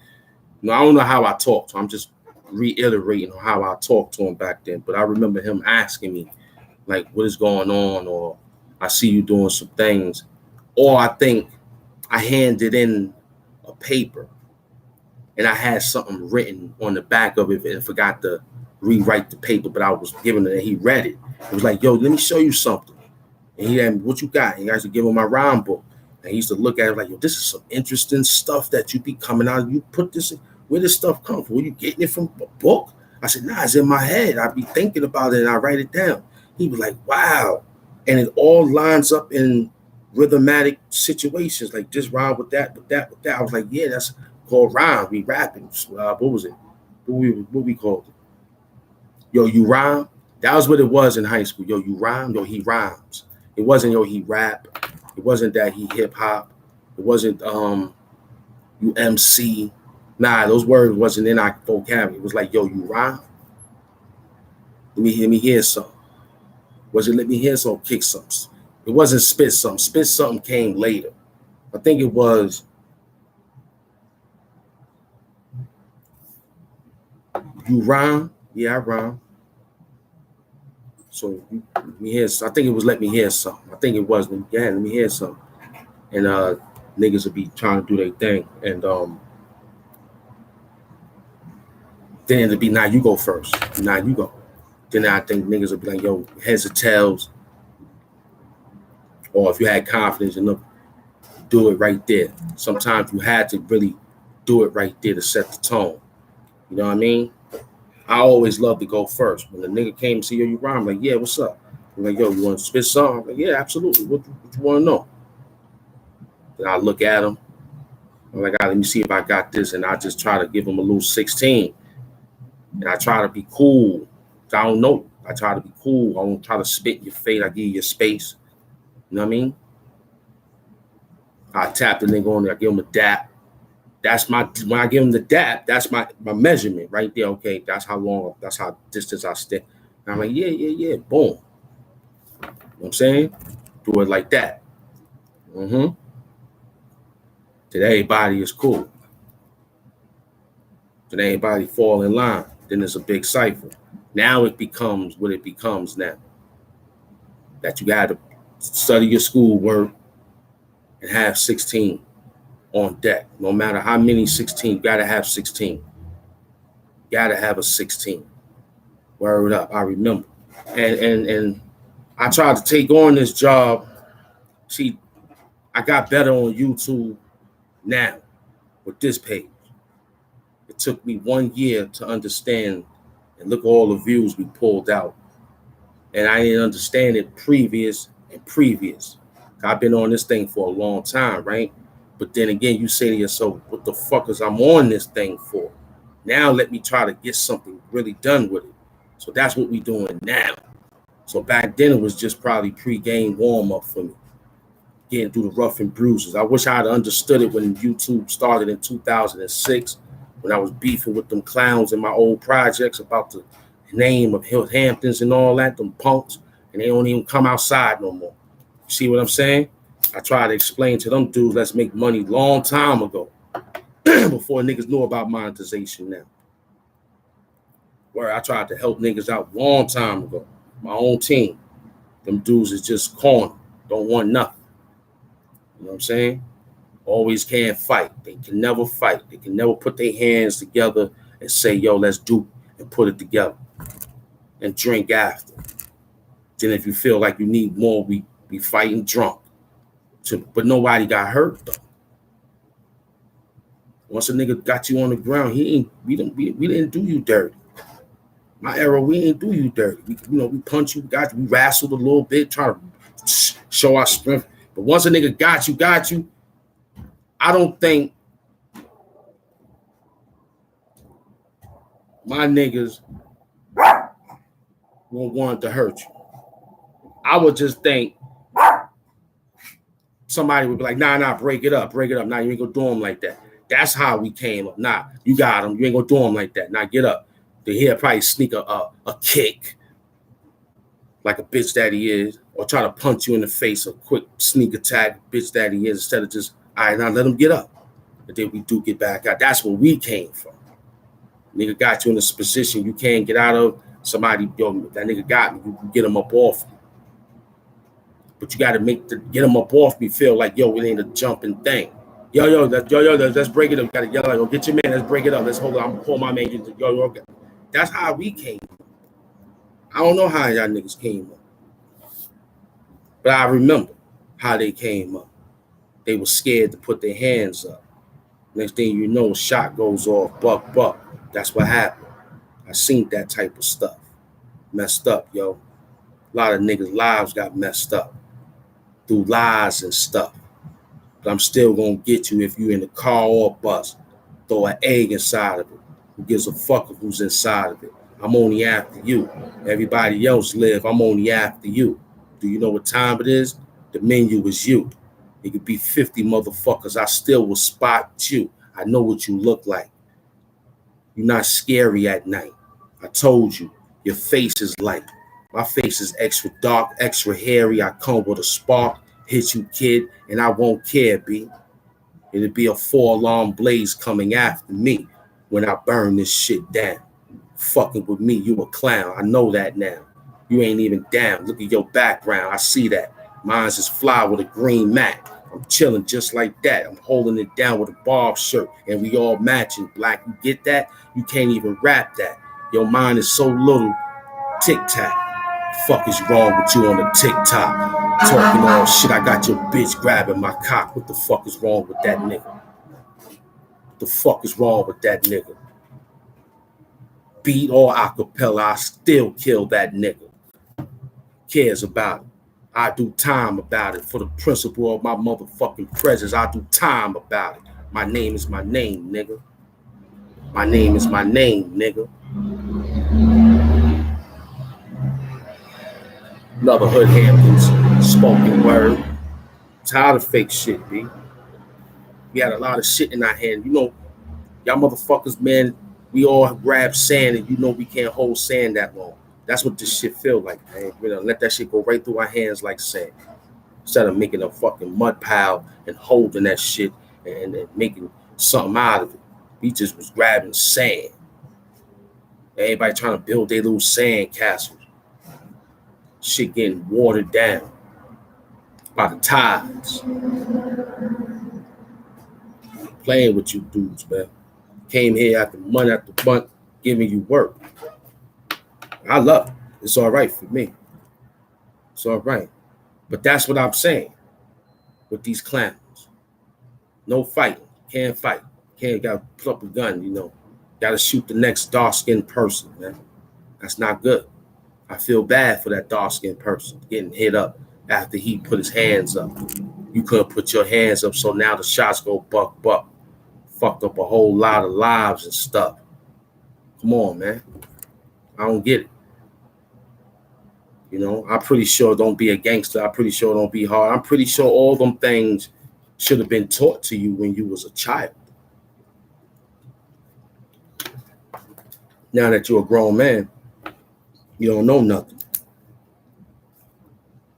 You know, I don't know how I talk, so I'm just reiterating on how I talked to him back then. But I remember him asking me, like, what is going on? Or I see you doing some things. Or I think I handed in a paper and I had something written on the back of it and forgot to rewrite the paper, but I was giving it and he read it. It was like, yo, let me show you something. And he had, what you got? And he used to give him my rhyme book. And he used to look at it like, yo, this is some interesting stuff that you be coming out. You put this in, where this stuff come from? Were you getting it from a book? I said, nah, it's in my head. I be thinking about it and I write it down. He was like, wow. And it all lines up in rhythmatic situations, like this rhyme with that, with that, with that. I was like, yeah, that's called rhyme. We rapping. What was it? What we called it? Yo, you rhyme? That was what it was in high school. Yo, you rhyme? Yo, he rhymes. It wasn't, yo, he rap. It wasn't that he hip hop. It wasn't you MC. Nah, those words wasn't in our vocabulary. It was like, yo, you rhyme? Let me hear some. Was it let me hear some, kick some? It wasn't spit something. Spit something came later. I think it was you rhyme. Yeah, I rhyme. So let me hear. I think it was let me hear something. I think it was. Yeah, let me hear something. And niggas will be trying to do their thing. And then it'll be now you go first. Now you go. Then I think niggas will be like, yo, heads or tails. Or if you had confidence enough, do it right there. Sometimes you had to really do it right there to set the tone. You know what I mean? I always love to go first. When the nigga came to see yo, you rhyme, I'm like, yeah, what's up? I'm like, yo, you want to spit something? I'm like, yeah, absolutely. What you want to know? Then I look at him. I'm like, let me see if I got this. And I just try to give him a little 16. And I try to be cool. I don't know. I try to be cool. I don't try to spit in your face. I give you your space. You know what I mean? I tap the nigga on there. I give him a dap. That's my, when I give him the dap, that's my measurement right there. Okay, that's how long, that's how distance I stay. And I'm like, yeah. Boom. You know what I'm saying? Do it like that. Then everybody is cool. Then everybody fall in line. Then it's a big cipher. Now it becomes what it becomes now. That you got to study your schoolwork and have 16 on deck. No matter how many 16, you got to have 16. You got to have a 16. Word up, I remember. And I tried to take on this job. See, I got better on YouTube now with this page. It took me 1 year to understand and look at all the views we pulled out. And I didn't understand it previous. I've been on this thing for a long time, right? But then again, you say to yourself, what the fuck is I'm on this thing for? Now let me try to get something really done with it. So that's what we doing now. So back then it was just probably pre-game warm-up for me, getting through the rough and bruises. I wish I had understood it when YouTube started in 2006, when I was beefing with them clowns in my old projects about the name of Hill Hamptons and all that, them punks, and they don't even come outside no more. See what I'm saying? I tried to explain to them dudes, let's make money long time ago, before niggas knew about monetization now. Where I tried to help niggas out long time ago. My own team. Them dudes is just corny. Don't want nothing. You know what I'm saying? Always can't fight. They can never fight. They can never put their hands together and say, yo, let's do it, and put it together and drink after. Then if you feel like you need more, we fighting drunk. But nobody got hurt though. Once a nigga got you on the ground, we didn't do you dirty. My era, we ain't do you dirty. We punch you, we wrestled a little bit, try to show our strength. But once a nigga got you, I don't think my niggas won't want to hurt you. I would just think somebody would be like, nah, break it up. Nah, you ain't gonna do them like that. That's how we came up. Nah, you got him. You ain't gonna do them like that. Nah, get up. He'll probably sneak a kick like a bitch that he is, or try to punch you in the face, a quick sneak attack, bitch that he is, instead of just, all right, now let him get up. But then we do get back out. That's where we came from. Nigga got you in this position you can't get out of. Somebody, yo, that nigga got me. You can get him up off you. But you got to get him up off me feel like, yo, it ain't a jumping thing. Yo, let's break it up. You got to yell like, yo, get your man, let's break it up. Let's hold on. I'm going to call my man. Yo. That's how we came. I don't know how y'all niggas came up. But I remember how they came up. They were scared to put their hands up. Next thing you know, a shot goes off, buck. That's what happened. I seen that type of stuff. Messed up, yo. A lot of niggas' lives got messed up through lies and stuff. But I'm still gonna get you if you in the car or bus. Throw an egg inside of it. Who gives a fuck of who's inside of it? I'm only after you. Everybody else live. I'm only after you. Do you know what time it is? The menu is you. It could be 50 motherfuckers. I still will spot you. I know what you look like. You're not scary at night. I told you. Your face is light. My face is extra dark, extra hairy. I come with a spark. Hit you, kid, and I won't care, B. It'll be a 4-alarm blaze coming after me when I burn this shit down. Fucking with me, you a clown. I know that now. You ain't even down. Look at your background. I see that. Mine's is fly with a green mat. I'm chilling just like that. I'm holding it down with a barb shirt, and we all matching. Black, you get that? You can't even rap that. Your mind is so little. Tic-tac. Fuck is wrong with you on the TikTok? Talking all shit. I got your bitch grabbing my cock. What the fuck is wrong with that nigga? What the fuck is wrong with that nigga? Beat or acapella, I still kill that nigga. Cares about it. I do time about it. For the principle of my motherfucking presence, I do time about it. My name is my name, nigga. My name is my name, nigga. Another Hood Hamptons spoken word. Tired of fake shit, B. We had a lot of shit in our hand. You know, y'all motherfuckers, man, we all grab sand, and you know we can't hold sand that long. That's what this shit feel like, man. You know, let that shit go right through our hands like sand. Instead of making a fucking mud pile and holding that shit and making something out of it. We just was grabbing sand. Everybody trying to build their little sand castles. Shit getting watered down by the tides. Playing with you dudes, man. Came here after month, giving you work. I love it. It's all right for me. It's all right. But that's what I'm saying with these clowns. No fighting. Can't fight. Can't got to put up a gun, you know. Got to shoot the next dark-skinned person, man. That's not good. I feel bad for that dark-skinned person getting hit up after he put his hands up. You couldn't put your hands up, so now the shots go buck. Fucked up a whole lot of lives and stuff. Come on, man. I don't get it. You know, I'm pretty sure don't be a gangster. I'm pretty sure don't be hard. I'm pretty sure all them things should have been taught to you when you was a child. Now that you're a grown man, you don't know nothing.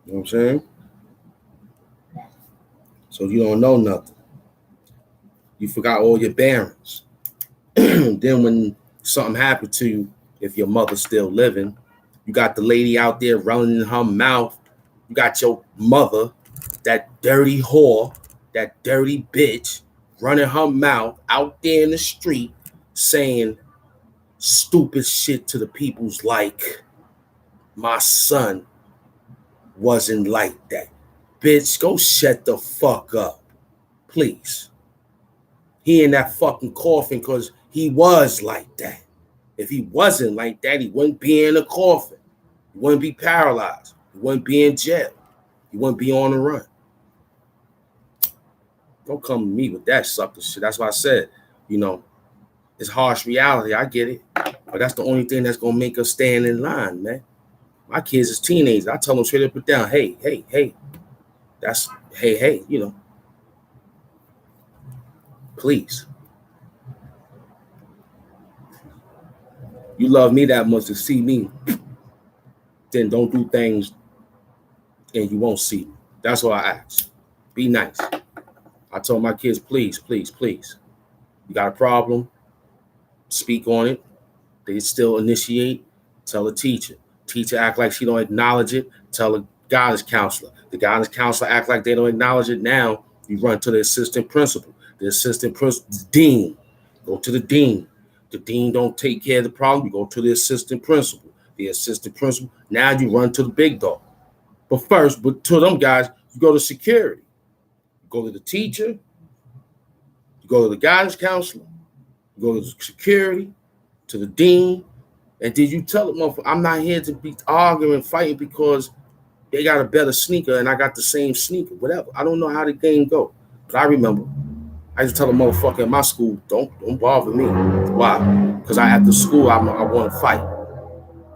You know what I'm saying? So you don't know nothing. You forgot all your bearings. Then when something happened to you, if your mother's still living, you got the lady out there running in her mouth. You got your mother, that dirty whore, that dirty bitch, running her mouth out there in the street saying stupid shit to the peoples like, my son wasn't like that. Bitch, go shut the fuck up, please. He in that fucking coffin because he was like that. If he wasn't like that, he wouldn't be in a coffin. He wouldn't be paralyzed. He wouldn't be in jail. He wouldn't be on the run. Don't come to me with that sucker shit. That's why I said, you know, it's harsh reality. I get it. But that's the only thing that's going to make us stand in line, man. My kids is teenagers. I tell them straight up and down, hey. That's, hey, you know. Please. You love me that much to see me, then don't do things and you won't see me. That's what I ask. Be nice. I told my kids, please. You got a problem? Speak on it. They still initiate. Tell the teacher. Teacher act like she don't acknowledge it. Tell the guidance counselor. The guidance counselor act like they don't acknowledge it. Now you run to the assistant principal. The assistant principal, the dean. Go to the dean. The dean don't take care of the problem. You go to the assistant principal. The assistant principal. Now you run to the big dog. But to them guys, you go to security. You go to the teacher. You go to the guidance counselor. You go to the security, to the dean. And then you tell them, I'm not here to be arguing and fighting because they got a better sneaker and I got the same sneaker, whatever. I don't know how the game go. But I remember, I used to tell a motherfucker in my school, don't bother me. Why? Because after school, I want to fight.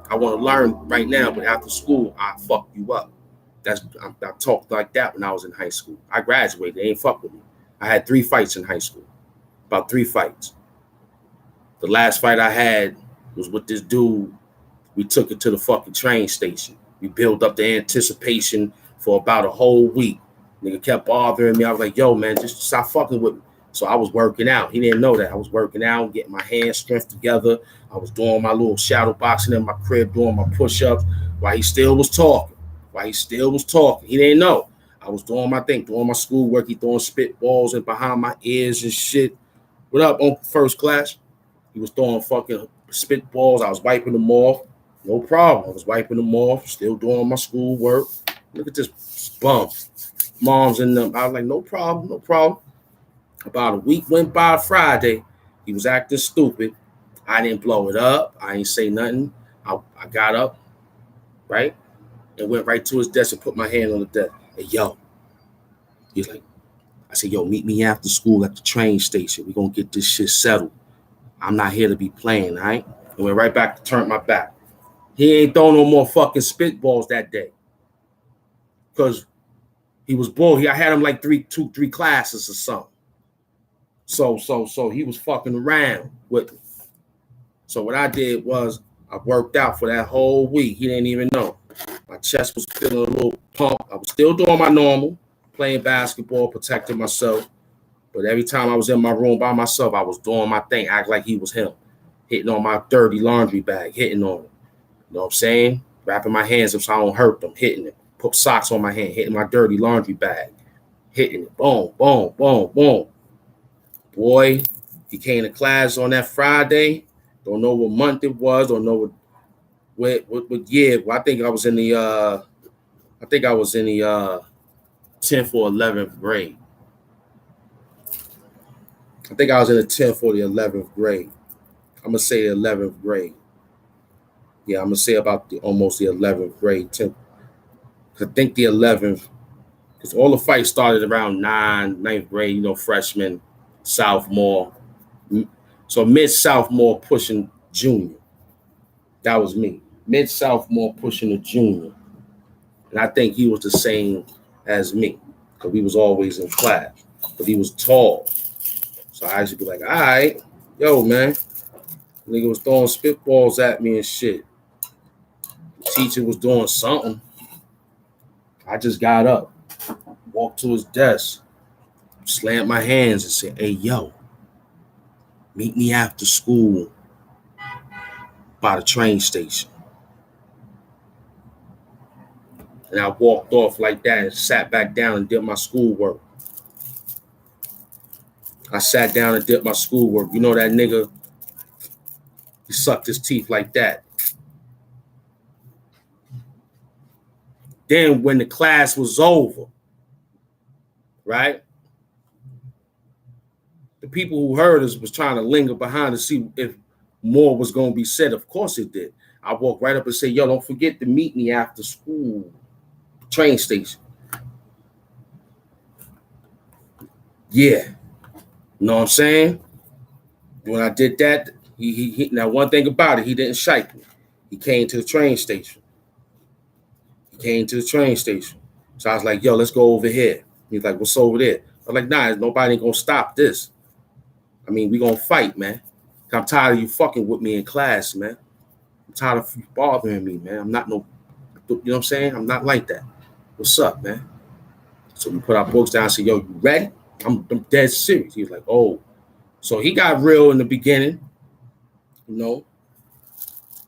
I want to learn right now, but after school, I fuck you up. I talked like that when I was in high school. I graduated. They ain't fuck with me. I had 3 fights in high school. About 3 fights. The last fight I had was with this dude. We took it to the fucking train station. We built up the anticipation for about a whole week. Nigga kept bothering me. I was like, yo, man, just stop fucking with me. So I was working out. He didn't know that. I was working out, getting my hand strength together. I was doing my little shadow boxing in my crib, doing my push-ups while he still was talking. He didn't know. I was doing my thing, doing my schoolwork. He throwing spitballs and behind my ears and shit. What up, on first class? He was throwing fucking spitballs. I was wiping them off. No problem. I was wiping them off, still doing my schoolwork. Look at this bum. Moms and them. I was like, no problem, no problem. About a week went by Friday. He was acting stupid. I didn't blow it up. I ain't say nothing. I got up, right? And went right to his desk and put my hand on the desk. Hey, yo. He's like, I said, yo, meet me after school at the train station. We're going to get this shit settled. I'm not here to be playing, all right? And went right back to turn my back. He ain't throwing no more fucking spitballs that day. Because he was bored. I had him like three classes or something. So he was fucking around with me. So what I did was I worked out for that whole week. He didn't even know. My chest was feeling a little pump. I was still doing my normal, playing basketball, protecting myself. But every time I was in my room by myself, I was doing my thing, act like he was him. Hitting on my dirty laundry bag, hitting on him. You know what I'm saying? Wrapping my hands up so I don't hurt them, hitting it. Put socks on my hand, hitting my dirty laundry bag, hitting it. Boom, boom, boom, boom. Boy, he came to class on that Friday. Don't know what month it was. Don't know what year. Well, I think I was in the 10th or 11th grade. I think I was in the 10th or the 11th grade. I'm gonna say the 11th grade. Yeah, I'm gonna say about almost the 11th grade. 10th. I think the 11th, because all the fights started around 9th grade. You know, freshman, sophomore. So mid-sophomore pushing junior. That was me. Mid-sophomore pushing a junior. And I think he was the same as me because we was always in class. But he was tall. So I used to be like, all right, yo, man. Nigga was throwing spitballs at me and shit. The teacher was doing something. I just got up, walked to his desk, slammed my hands and said, hey, yo, meet me after school by the train station. And I walked off like that and sat back down and did my schoolwork. I sat down and did my schoolwork. You know that nigga, he sucked his teeth like that. Then when the class was over, right? The people who heard us was trying to linger behind to see if more was going to be said. Of course it did. I walked right up and said, yo, don't forget to meet me after school, train station. Yeah. You know what I'm saying? When I did that, he now one thing about it, he didn't shite me. He came to the train station. So I was like, yo, let's go over here. He's like, what's over there? I'm like, nah, nobody gonna stop this. I mean, we gonna fight, man. I'm tired of you fucking with me in class, man. I'm tired of you bothering me, man. I'm not no, you know what I'm saying? I'm not like that. What's up, man? So we put our books down and said, yo, you ready? I'm dead serious. He was like, oh. So he got real in the beginning. You know,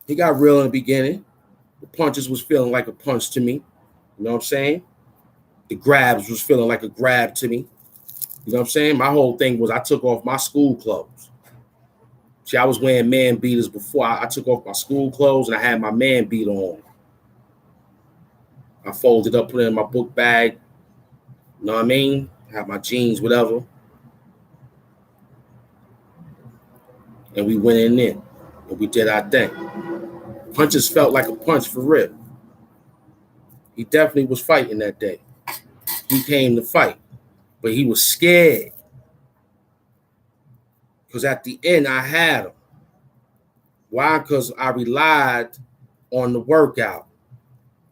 he got real in the beginning. The punches was feeling like a punch to me. You know what I'm saying? The grabs was feeling like a grab to me. You know what I'm saying? My whole thing was I took off my school clothes. See, I was wearing man beaters before. I took off my school clothes and I had my man beater on. I folded up, put it in my book bag. You know what I mean? I had my jeans, whatever. And we went in there and we did our thing. Punches felt like a punch for real. He definitely was fighting that day. He came to fight, but he was scared. Because at the end, I had him. Why? Because I relied on the workout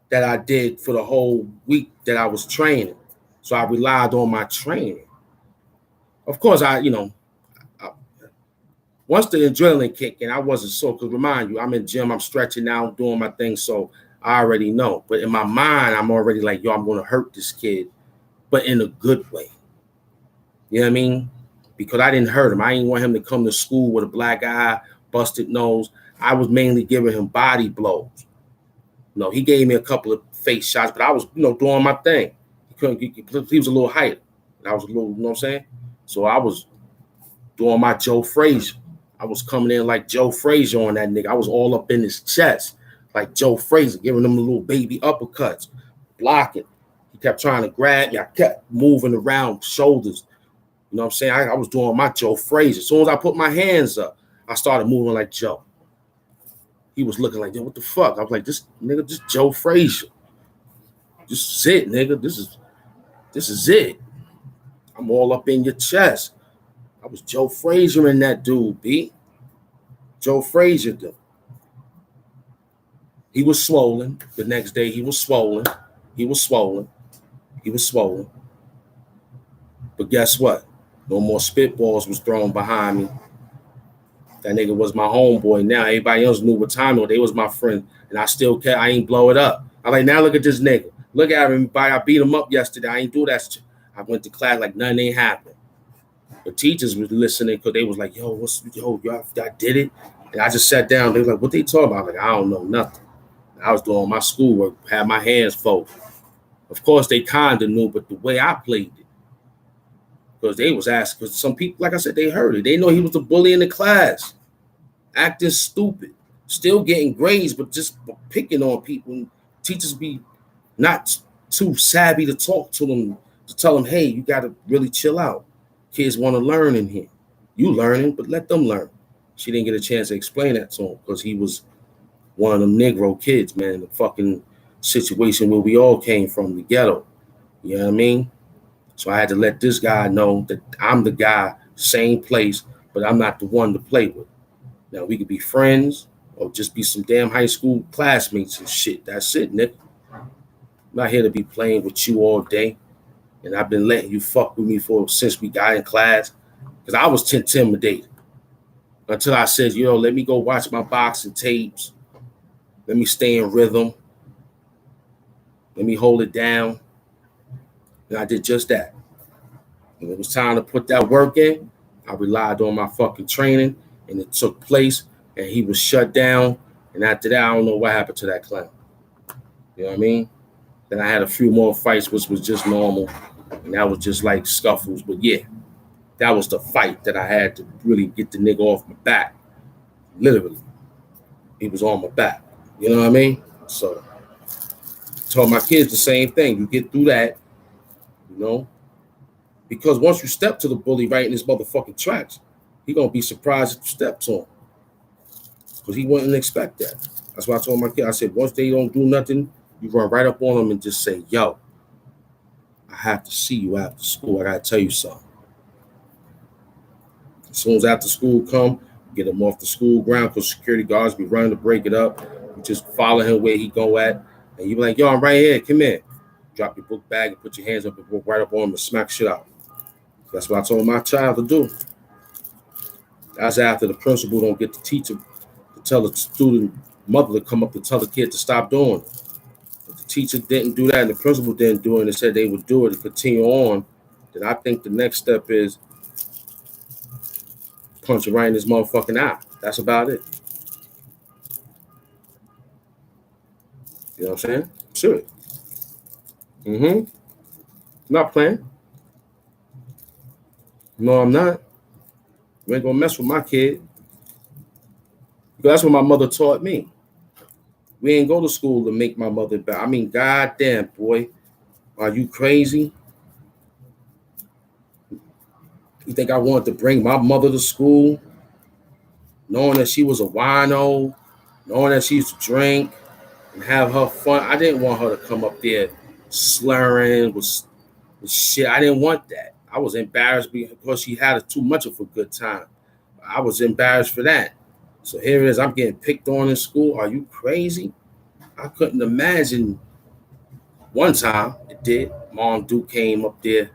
that I did for the whole week that I was training. So I relied on my training. Of course, once the adrenaline kicked in, I wasn't so, because remind you, I'm in gym, I'm stretching out, doing my thing, so I already know. But in my mind, I'm already like, yo, I'm going to hurt this kid, but in a good way. You know what I mean? because I didn't hurt him. I didn't want him to come to school with a black eye, busted nose. I was mainly giving him body blows. He gave me a couple of face shots, but I was, doing my thing. He was a little height. I was a little, you know what I'm saying? So I was doing my Joe Frazier. I was coming in like Joe Frazier on that nigga. I was all up in his chest, like Joe Frazier, giving him a little baby uppercuts, blocking. He kept trying to grab me. I kept moving around shoulders. You know what I'm saying? I was doing my Joe Frazier. As soon as I put my hands up, I started moving like Joe. He was looking like, yo, what the fuck? I was like, this nigga, just Joe Frazier. This is it, nigga. This is it. I'm all up in your chest. I was Joe Frazier in that dude, B. Joe Frazier, dude. He was swollen. The next day, he was swollen. He was swollen. He was swollen. But guess what? No more spitballs was thrown behind me. That nigga was my homeboy. Now everybody else knew what time it was. They was my friend. And I still kept, I ain't blow it up. I'm like, now look at this nigga. Look at him. I beat him up yesterday. I ain't do that shit. I went to class like nothing ain't happened. The teachers was listening because they was like, y'all did it? And I just sat down. They were like, what they talking about? I'm like, I don't know nothing. I was doing my schoolwork, had my hands folded. Of course, they kind of knew, but the way I played it, because they was asking, because some people, like I said, they heard it. They know he was the bully in the class, acting stupid, still getting grades, but just picking on people. Teachers be not too savvy to talk to them, to tell them, hey, you got to really chill out. Kids want to learn in here. You learning, but let them learn. She didn't get a chance to explain that to him because he was one of them Negro kids, man, the fucking situation where we all came from, the ghetto. You know what I mean? So I had to let this guy know that I'm the guy, same place, but I'm not the one to play with. Now, we could be friends or just be some damn high school classmates and shit. That's it, Nick. I'm not here to be playing with you all day. And I've been letting you fuck with me since we got in class. Because I was intimidated. Until I said, let me go watch my boxing tapes. Let me stay in rhythm. Let me hold it down. And I did just that. When it was time to put that work in, I relied on my fucking training, and it took place, and he was shut down. And after that, I don't know what happened to that clown. You know what I mean? Then I had a few more fights, which was just normal, and that was just like scuffles. But yeah, that was the fight that I had to really get the nigga off my back. Literally, he was on my back. You know what I mean? So I told my kids the same thing. You get through that, because once you step to the bully right in his motherfucking tracks, he gonna be surprised if you step to him, because he wouldn't expect that. That's why I told my kid, I said, once they don't do nothing, you run right up on them and just say, yo, I have to see you after school. I gotta tell you something. As soon as after school come, get him off the school ground, because security guards be running to break it up. You just follow him where he go at, and you be like, yo, I'm right here, come here. Drop your book bag and put your hands up and walk right up on him and smack shit out. That's what I told my child to do. That's after the principal don't get the teacher to tell the student mother to come up to tell the kid to stop doing it. If the teacher didn't do that and the principal didn't do it and they said they would do it and continue on, then I think the next step is punch him right in his motherfucking eye. That's about it. You know what I'm saying? Sure. Not playing. No, I'm not. You ain't gonna mess with my kid. Because that's what my mother taught me. We ain't go to school to make my mother bad. I mean, goddamn, boy. Are you crazy? You think I wanted to bring my mother to school, knowing that she was a wino, knowing that she used to drink and have her fun? I didn't want her to come up there slurring with shit. I didn't want that. I was embarrassed because she had too much of a good time. I was embarrassed for that. So here it is. I'm getting picked on in school. Are you crazy? I couldn't imagine. One time it did. Mom Duke came up there,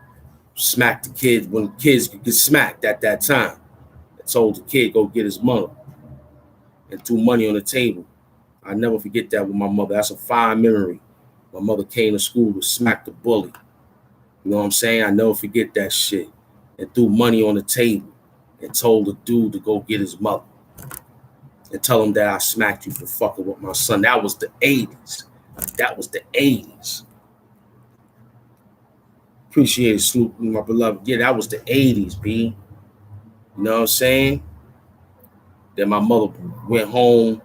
smacked the kid when kids could get smacked at that time. I told the kid go get his mother and threw money on the table. I never forget that with my mother. That's a fine memory. My mother came to school to smack the bully. You know what I'm saying? I never forget that shit. and threw money on the table and told the dude to go get his mother and tell him that I smacked you for fucking with my son. That was the 80s. That was the 80s. Appreciate it, Snoop, my beloved. Yeah, that was the 80s, B. You know what I'm saying? Then my mother went home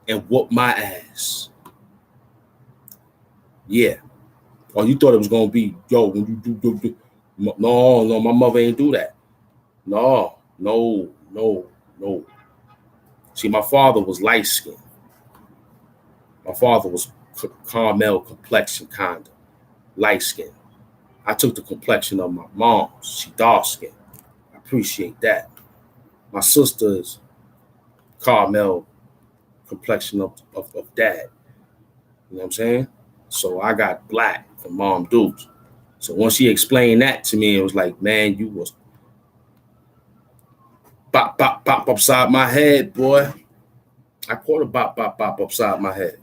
and whooped my ass. Yeah. Oh, you thought it was gonna be, yo, when you do. No, my mother ain't do that. No. See, my father was light skinned. My father was caramel complexion, kind of light skinned. I took the complexion of my mom. She dark skinned. I appreciate that. My sister is caramel complexion of dad. You know what I'm saying? So I got black from Mom Dukes. So once she explained that to me, it was like, man, you was bop, bop, bop upside my head, boy. I caught a bop, bop, bop upside my head.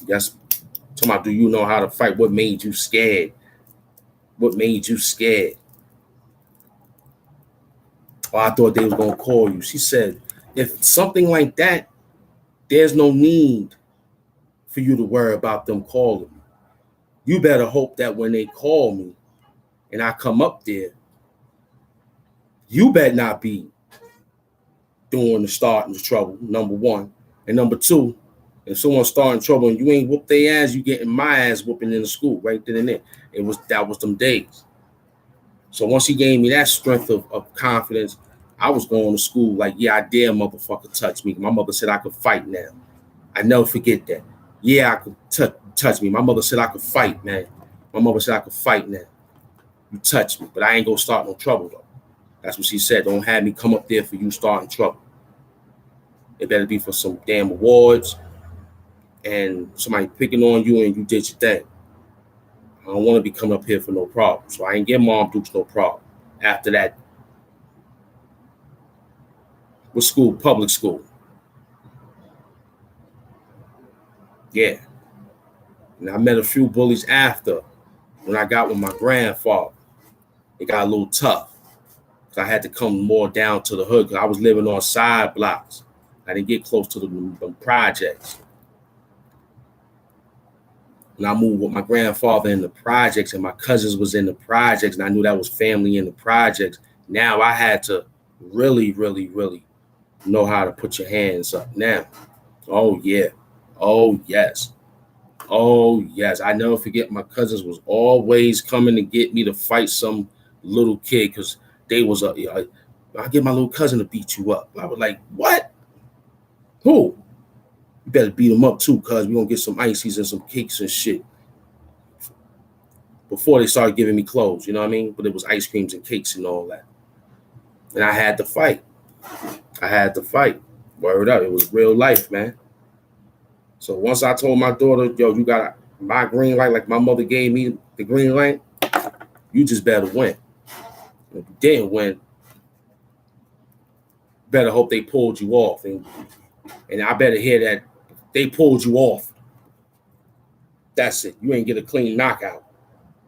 Yes. Talking about, do you know how to fight? What made you scared? What made you scared? Oh, I thought they was going to call you. She said, if something like that, there's no need for you to worry about them calling me. You better hope that when they call me and I come up there, you better not be doing the starting the trouble, number one. And number two, if someone's starting trouble and you ain't whoop their ass, you getting my ass whooping in the school right then and there. That was them days. So once he gave me that strength of confidence, I was going to school like, yeah, I dare motherfucker touch me. My mother said I could fight now. I never forget that. Yeah, I could touch me. My mother said I could fight, man. My mother said I could fight now. You touch me, but I ain't gonna start no trouble though. That's what she said. Don't have me come up there for you starting trouble. It better be for some damn awards and somebody picking on you and you did your thing. I don't want to be coming up here for no problem. So I ain't give Mom Dukes no problem. After that, what school? Public school. Yeah. And I met a few bullies after when I got with my grandfather. It got a little tough. I had to come more down to the hood because I was living on side blocks. I didn't get close to the projects. And I moved with my grandfather in the projects and my cousins was in the projects and I knew that was family in the projects. Now I had to really, really, really know how to put your hands up now. Oh, yeah. Oh, yes. Oh, yes. I never forget my cousins was always coming to get me to fight some little kid because they was I'll get my little cousin to beat you up. I was like, what? Who? You better beat him up too, cuz we're gonna get some ices and some cakes and shit. Before they started giving me clothes, you know what I mean? But it was ice creams and cakes and all that. And I had to fight. Word up. It was real life, man. So once I told my daughter, yo, you got my green light, like my mother gave me the green light, you just better win. If you didn't win, better hope they pulled you off. And I better hear that they pulled you off. That's it. You ain't get a clean knockout.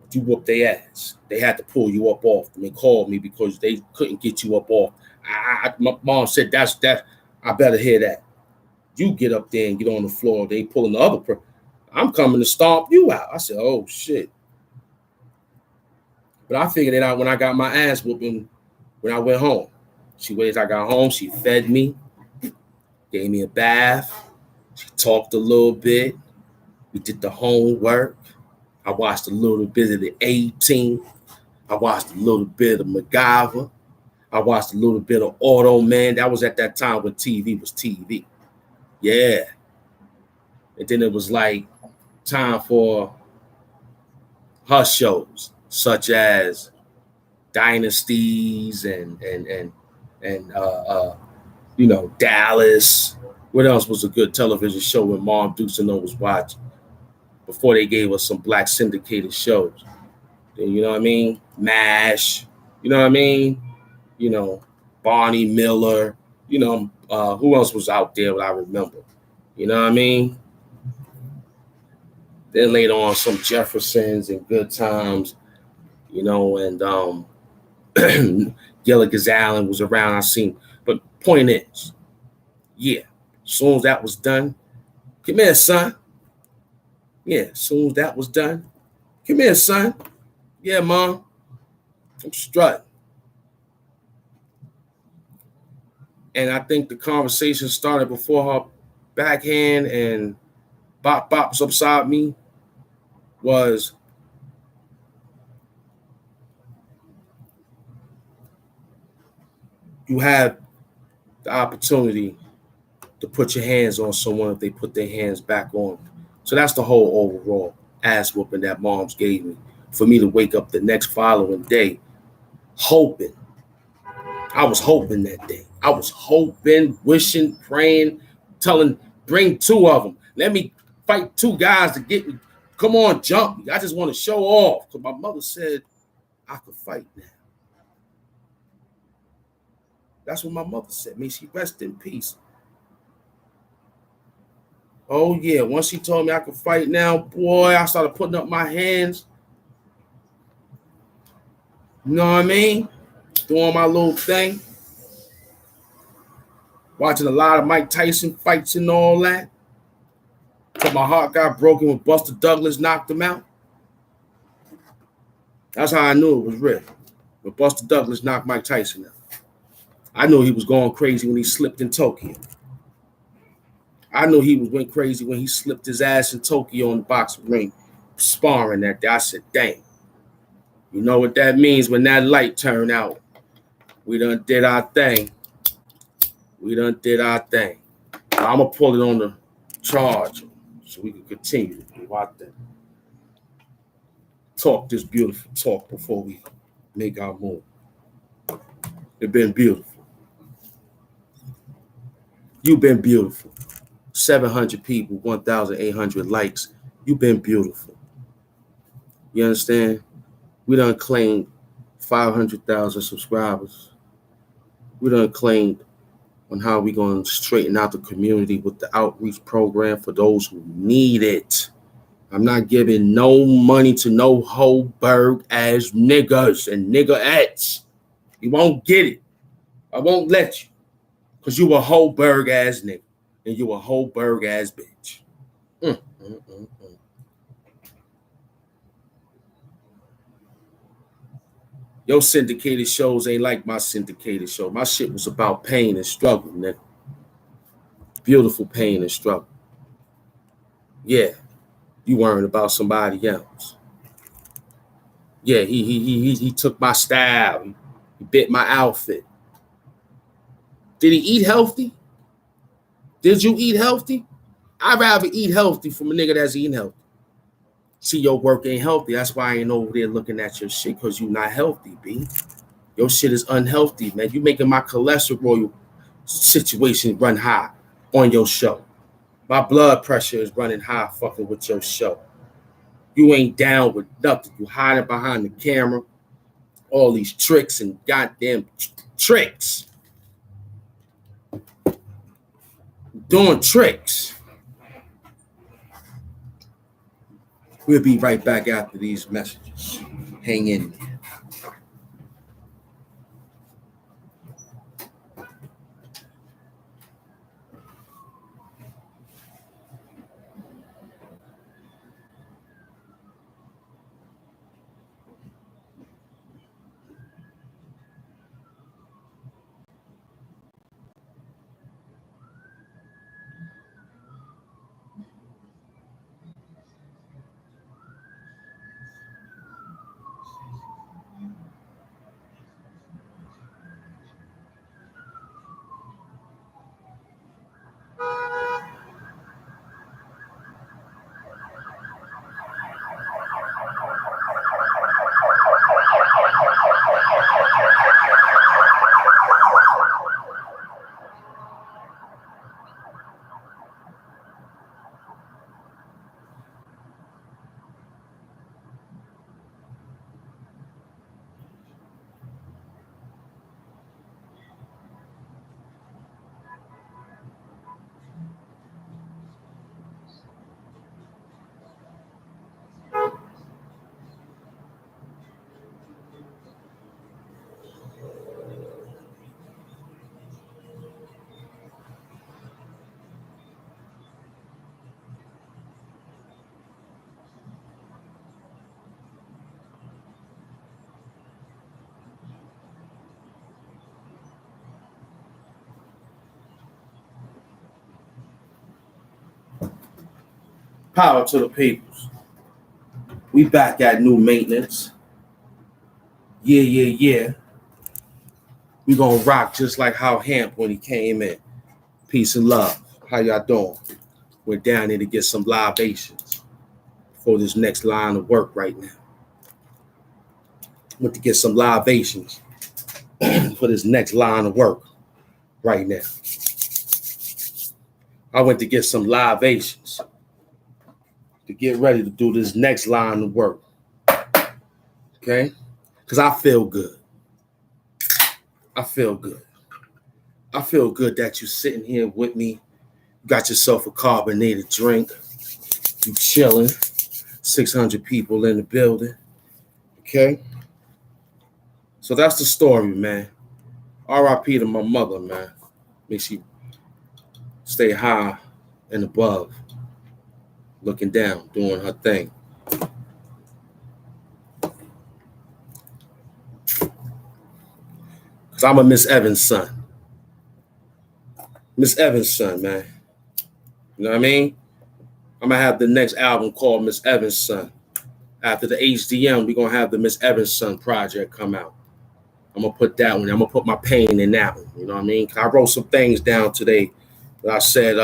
But you whooped their ass. They had to pull you up off. And they called me because they couldn't get you up off. My mom said, that's that. I better hear that. You get up there and get on the floor. They pulling the other person. I'm coming to stomp you out. I said, oh, shit. But I figured it out when I got my ass whooping when I went home. She waited till I got home. She fed me, gave me a bath. She talked a little bit. We did the homework. I watched a little bit of the A-Team. I watched a little bit of MacGyver. I watched a little bit of Auto Man. That was at that time when TV was TV. Yeah. And then it was like time for her shows, such as Dynasties and Dallas. What else was a good television show when Mom Dukes and them was watching before they gave us some black syndicated shows? You know what I mean? MASH. You know what I mean? Barney Miller. Who else was out there that I remember? You know what I mean? Then later on, some Jeffersons and Good Times. and Gilligan's Island was around. I seen, but point is, yeah. As soon as that was done, come here, son. Yeah, as soon as that was done, come here, son. Yeah, mom, I'm strutting. And I think the conversation started before her backhand and bop bops upside me was you have the opportunity to put your hands on someone if they put their hands back on. So that's the whole overall ass whooping that moms gave me for me to wake up the next following day hoping. I was hoping that day. I was hoping, wishing, praying, telling, bring two of them. Let me fight two guys to get me. Come on, jump me. I just want to show off. Because my mother said I could fight now. That's what my mother said. May she rest in peace. Oh, yeah. Once she told me I could fight now, boy, I started putting up my hands. You know what I mean? Doing my little thing. Watching a lot of Mike Tyson fights and all that. Till my heart got broken when Buster Douglas knocked him out. That's how I knew it was real. When Buster Douglas knocked Mike Tyson out. I knew he was going crazy when he slipped in Tokyo. I knew he went crazy when he slipped his ass in Tokyo in the boxing ring, sparring that day. I said, dang. You know what that means when that light turned out? We done did our thing. We done did our thing. I'm going to pull it on the charge so we can continue to do our thing. Talk this beautiful talk before we make our move. It's been beautiful. You've been beautiful. 700 people, 1,800 likes. You've been beautiful. You understand? We done claimed 500,000 subscribers. We done claimed on how we going to straighten out the community with the outreach program for those who need it. I'm not giving no money to no Hoberg ass niggas and niggerettes. You won't get it. I won't let you. Because you a Hoberg ass nigga. And you a Hoberg ass bitch. Mm. Your syndicated shows ain't like my syndicated show. My shit was about pain and struggle, nigga. Beautiful pain and struggle. Yeah, you worrying about somebody else. Yeah, he took my style. He bit my outfit. Did he eat healthy? Did you eat healthy? I'd rather eat healthy from a nigga that's eating healthy. See, your work ain't healthy. That's why I ain't over there looking at your shit, because you not healthy, B. Your shit is unhealthy, man. You making my cholesterol situation run high on your show. My blood pressure is running high fucking with your show. You ain't down with nothing. You hiding behind the camera. All these tricks and goddamn tricks. Doing tricks. We'll be right back after these messages. Hang in there. Power to the peoples. We back at new maintenance. Yeah. We gonna rock just like how Hamp when he came in. Peace and love. How y'all doing? We're down here to get some libations for this next line of work right now. Went to get some libations for this next line of work right now. I went to get some libations to get ready to do this next line of work. Okay? Because I feel good. I feel good. I feel good that you're sitting here with me. You got yourself a carbonated drink. You chilling. 600 people in the building. Okay? So that's the story, man. R.I.P. to my mother, man. May she stay high and above, looking down, doing her thing. Because I'm a Miss Evans' son. Miss Evans' son, man. You know what I mean? I'm going to have the next album called Miss Evans' Son. After the HDM, we're going to have the Miss Evans' Son project come out. I'm going to put that one. I'm going to put my pain in that one. You know what I mean? I wrote some things down today that I said,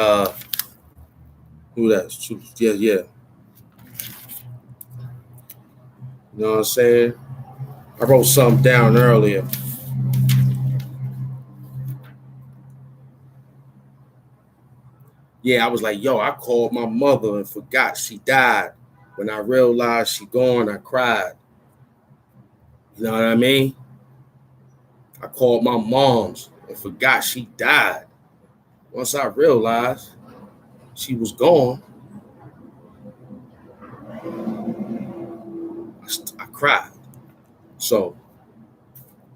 who that? Yeah. You know what I'm saying? I wrote something down earlier. Yeah, I was like, yo, I called my mother and forgot she died. When I realized she gone, I cried. You know what I mean? I called my mom's and forgot she died. Once I realized she was gone, I cried. So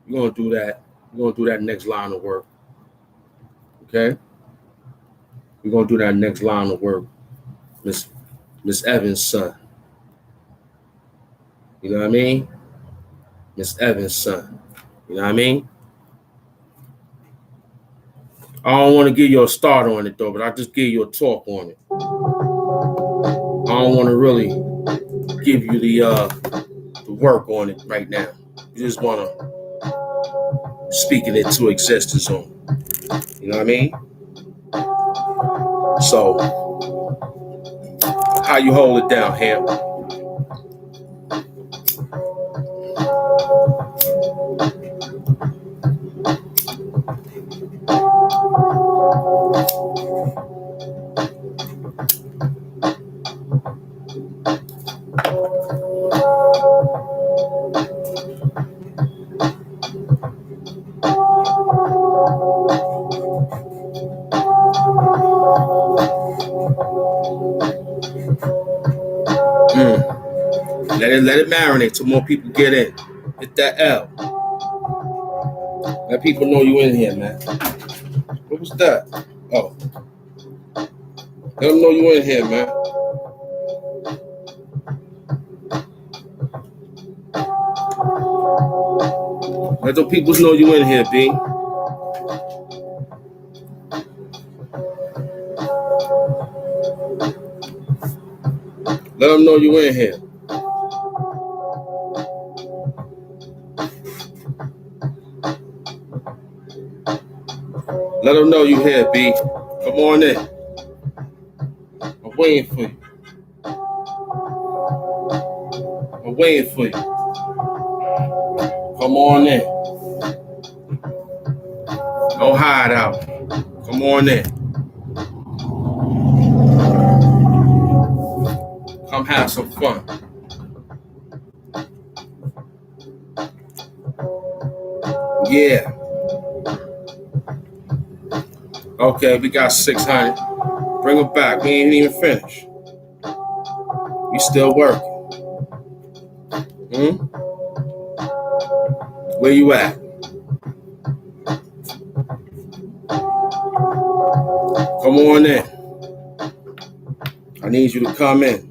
we're gonna do that. We're gonna do that next line of work. Okay? We're gonna do that next line of work. Miss Evans' son. You know what I mean? Miss Evans' son. You know what I mean? I don't want to give you a start on it though, but I'll just give you a talk on it. I don't want to really give you the work on it right now. You just want to speak it into existence on it. You know what I mean? So, how you hold it down, Ham? Let it marinate till more people get in. Hit that L. Let people know you in here, man. What was that? Oh. Let them know you in here, man. Let the people know you in here, B. Let them know you in here. Let them know you here, B. Come on in. I'm waiting for you. I'm waiting for you. Come on in. Don't hide out. Come on in. Come have some fun. Yeah. Okay, we got 600. Bring them back. We ain't even finished. We still working. Where you at? Come on in. I need you to come in.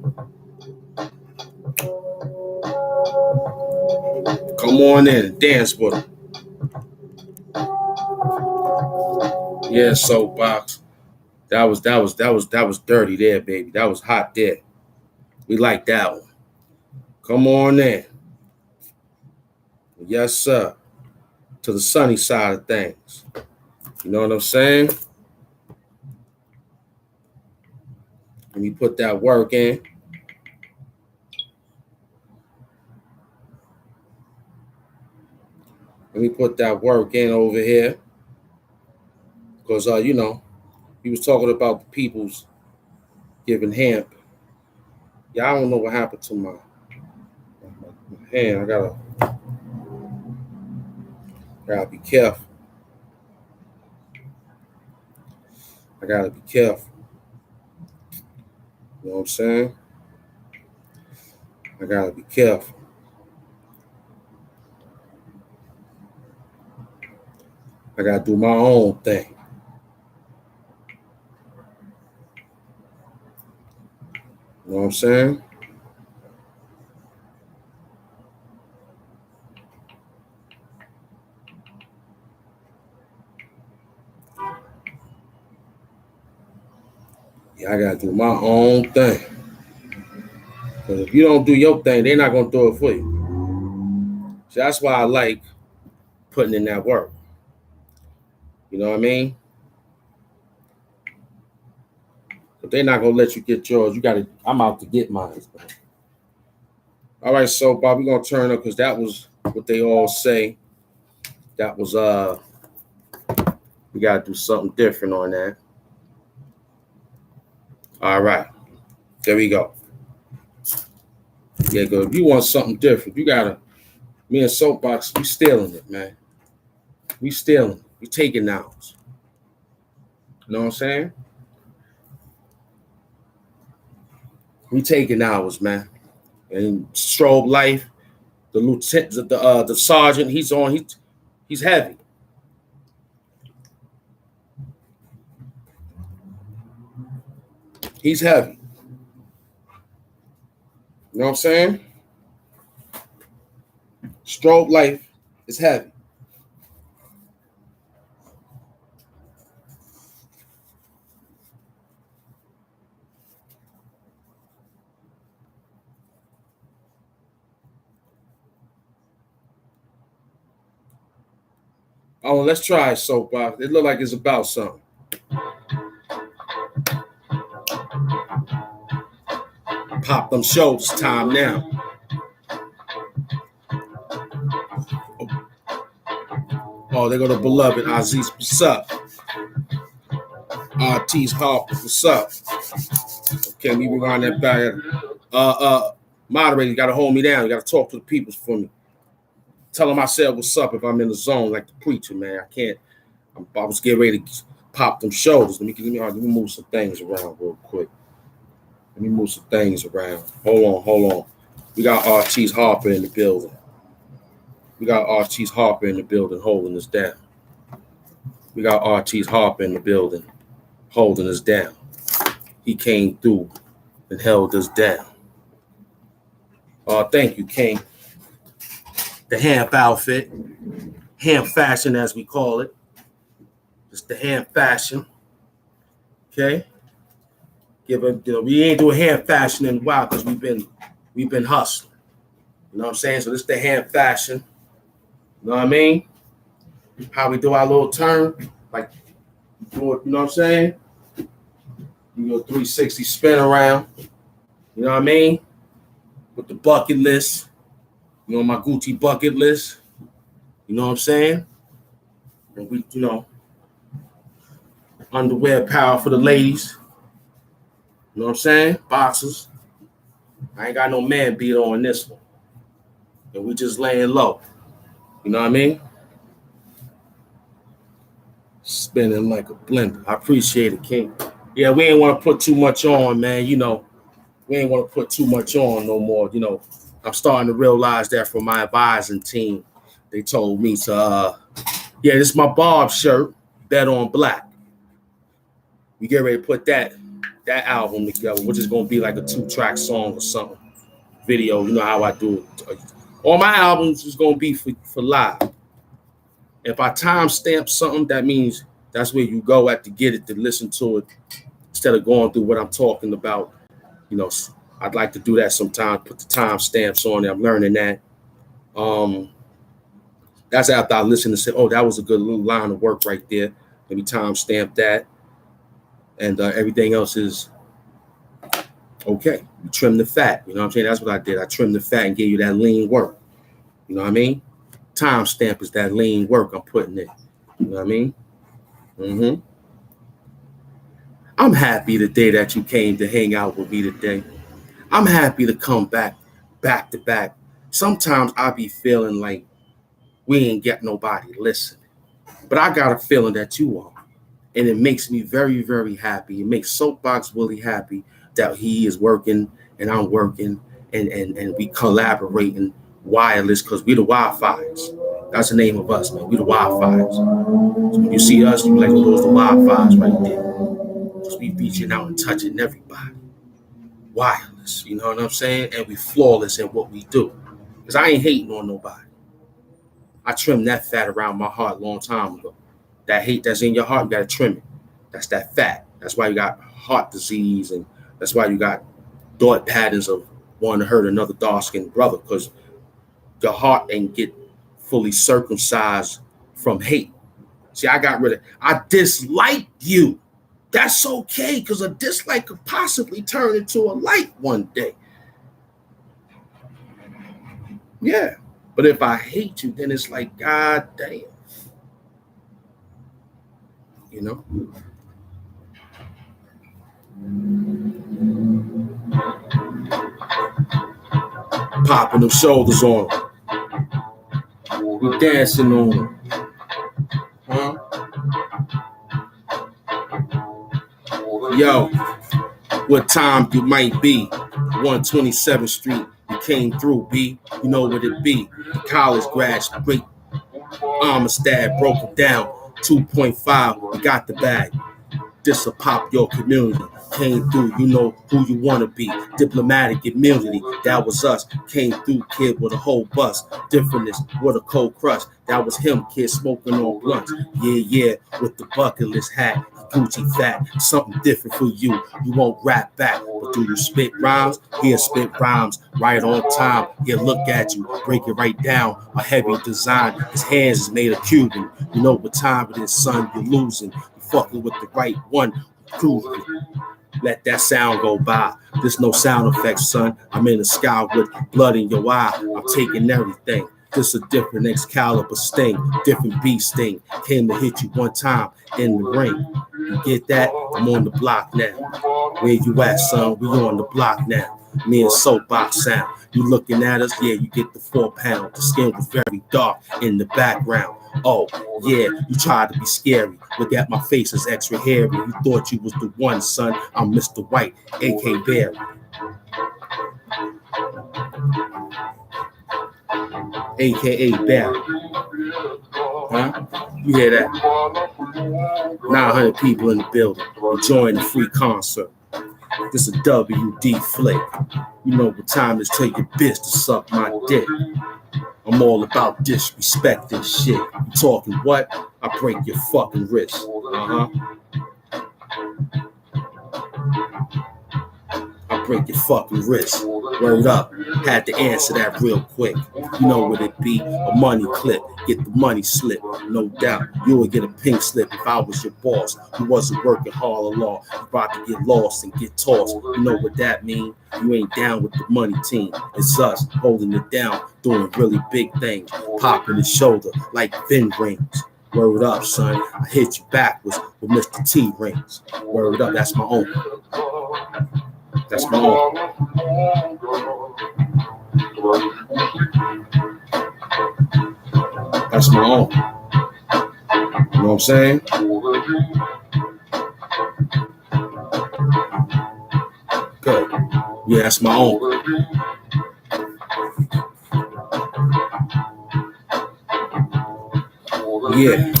Come on in and dance with them. Yeah, soapbox. That was dirty there, baby. That was hot there. We like that one. Come on in. Yes, sir. To the sunny side of things. You know what I'm saying? Let me put that work in. Let me put that work in over here. Because, you know, he was talking about the people's giving hemp. Yeah, I don't know what happened to my hand. I gotta be careful. I gotta be careful. You know what I'm saying? I gotta be careful. I gotta do my own thing. You know what I'm saying? Yeah, I gotta do my own thing. Because if you don't do your thing, they're not gonna do it for you. So that's why I like putting in that work. You know what I mean? But they're not gonna let you get yours. You gotta. I'm out to get mine. All right, so Bob, we're gonna turn up because that was what they all say. That was we gotta do something different on that. All right, there we go. Yeah, go. If you want something different, you gotta. Me and Soapbox, we stealing it, man. We stealing. We taking ours. You know what I'm saying? We taking ours, man. And Strobe Life, the lieutenant, the sergeant, he's on. He's heavy. He's heavy. You know what I'm saying? Strobe Life is heavy. Oh, let's try it, Soapbox. It look like it's about something. Pop them shoulders, time now. Oh, they go to beloved Aziz. What's up? T's Harper. What's up? Okay, we rewind that back. Moderator, you gotta hold me down. You gotta talk to the people for me. Tell them I said what's up if I'm in the zone like the preacher, man. I can't. I was getting ready to pop them shoulders. Let me move some things around real quick. Let me move some things around. Hold on. We got T's Harper in the building. We got RT's Harper in the building holding us down. We got RT's Harper in the building holding us down. He came through and held us down. Thank you, King. The hemp outfit, hemp fashion as we call it. It's the hemp fashion. Okay. We ain't doing hemp fashion in a while because we've been hustling. You know what I'm saying? So this is the hemp fashion. You know what I mean? How we do our little turn, like, you know what I'm saying? You go 360 spin around. You know what I mean? With the bucket list. You know, my Gucci bucket list. You know what I'm saying? And we, underwear power for the ladies. You know what I'm saying? Boxers. I ain't got no man beat on this one. And we just laying low. You know what I mean? Spinning like a blender. I appreciate it, King. Yeah, we ain't want to put too much on, man. We ain't want to put too much on no more. I'm starting to realize that from my advising team. They told me to, this is my Bob shirt, Bet on Black. We get ready to put that album together, which is going to be like a 2-track song or something. Video, you know how I do it. All my albums is going to be for live. If I timestamp something, that means that's where you go at to get it, to listen to it, instead of going through what I'm talking about, I'd like to do that sometime. Put the time stamps on it. I'm learning that. Um, that's after I listen and say, "Oh, that was a good little line of work right there." Let me time stamp that, and everything else is okay. You trim the fat. You know what I'm saying? That's what I did. I trimmed the fat and gave you that lean work. You know what I mean? Time stamp is that lean work I'm putting in. You know what I mean? hmm I'm happy the day that you came to hang out with me today. I'm happy to come back to back. Sometimes I be feeling like we ain't get nobody listening, but I got a feeling that you are. And it makes me very, very happy. It makes Soapbox Willie happy that he is working and I'm working and we collaborating wireless because we the Wi-Fi's. That's the name of us, man. We the Wi-Fi's. So when you see us, you like, oh, those the Wi-Fi's right there. Because we reaching out and touching everybody. Wireless, you know what I'm saying? And we flawless in what we do. Because I ain't hating on nobody. I trimmed that fat around my heart a long time ago. That hate that's in your heart, you gotta trim it. That's that fat. That's why you got heart disease, and that's why you got thought patterns of wanting to hurt another dark-skinned brother, because your heart ain't get fully circumcised from hate. See, I got rid of. I dislike you. That's okay, because a dislike could possibly turn into a like one day. Yeah. But if I hate you, then it's like, God damn. You know? Popping them shoulders on them. We dancing on them. Huh? Yo, what time you might be? 127th Street. You came through, B. You know what it be. College grads, great armor stab, broke it down. 2.5, we got the bag. This'll pop your community. Came through, you know who you wanna be. Diplomatic immunity, that was us. Came through, kid, with a whole bus. Differentness, with a cold crush. That was him, kid, smoking on blunts. Yeah, with the bucket list hat. Gucci fat, something different for you. You won't rap back, but do you spit rhymes? He'll spit rhymes right on time. He'll look at you, break it right down. A heavy design. His hands is made of Cuban. You know what time it is, son. You're losing. You're fucking with the right one. Cruising. Let that sound go by. There's no sound effects, son. I'm in the sky with blood in your eye. I'm taking everything. This a different Excalibur sting, different beat sting. Came to hit you one time in the ring. You get that? I'm on the block now. Where you at, son? We on the block now. Me and Soapbox sound. You looking at us? Yeah, you get the 4 pound. The skin was very dark in the background. Oh, yeah, you tried to be scary. Look at my face, it's extra hairy. You thought you was the one, son. I'm Mr. White, AK Bear. AKA Barry. Huh? You hear that? 900 people in the building enjoying the free concert. This is a WD flick. You know what time it is, tell your bitch to suck my dick. I'm all about disrespecting shit. You talking what? I break your fucking wrist. I break your fucking wrist. Word up. Had to answer that real quick. You know what it be? A money clip. Get the money slip. No doubt. You would get a pink slip if I was your boss. You wasn't working hard along. You about to get lost and get tossed. You know what that mean? You ain't down with the money team. It's us holding it down, doing really big things. Popping his shoulder like fin rings. Word up, son. I hit you backwards with Mr. T rings. Word up. That's my own. That's my own. That's my own. You know what I'm saying? Good. Yeah, that's my own. Yeah.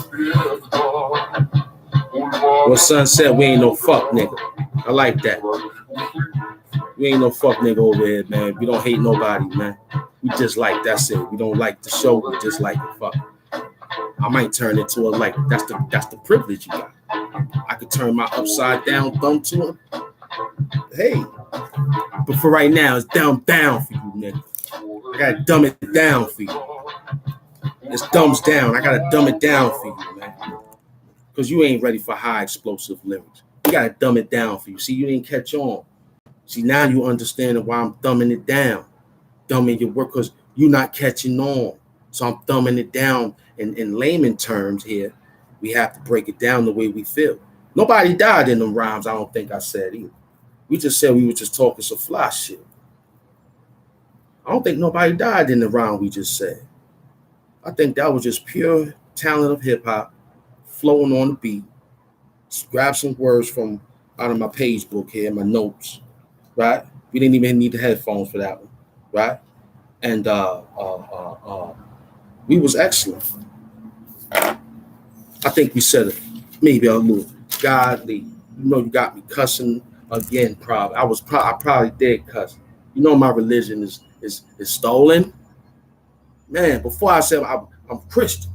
Well, son said we ain't no fuck nigga. I like that. We ain't no fuck nigga over here, man. We don't hate nobody, man. We just like, that's it. We don't like the show. We just like the fuck. I might turn it to a like. That's the privilege you got. I could turn my upside down thumb to a, hey, But for right now, it's down for you, nigga. I gotta dumb it down for you. It's thumbs down. I gotta dumb it down for you, man. Because you ain't ready for high explosive lyrics. You gotta dumb it down for you. See, you didn't catch on. See, now you understand why I'm thumbing it down. Dumbing your work because you're not catching on. So I'm thumbing it down in layman terms here. We have to break it down the way we feel. Nobody died in them rhymes, I don't think I said either. We just said we were just talking some fly shit. I don't think nobody died in the rhyme we just said. I think that was just pure talent of hip hop, flowing on the beat. Grab some words from out of my page book here, my notes, right? We didn't even need the headphones for that one, right? And we was excellent. I think we said it maybe a little godly. You know, you got me cussing again. Probably I probably did cuss. You know, my religion is stolen. Man, before I said I'm Christian,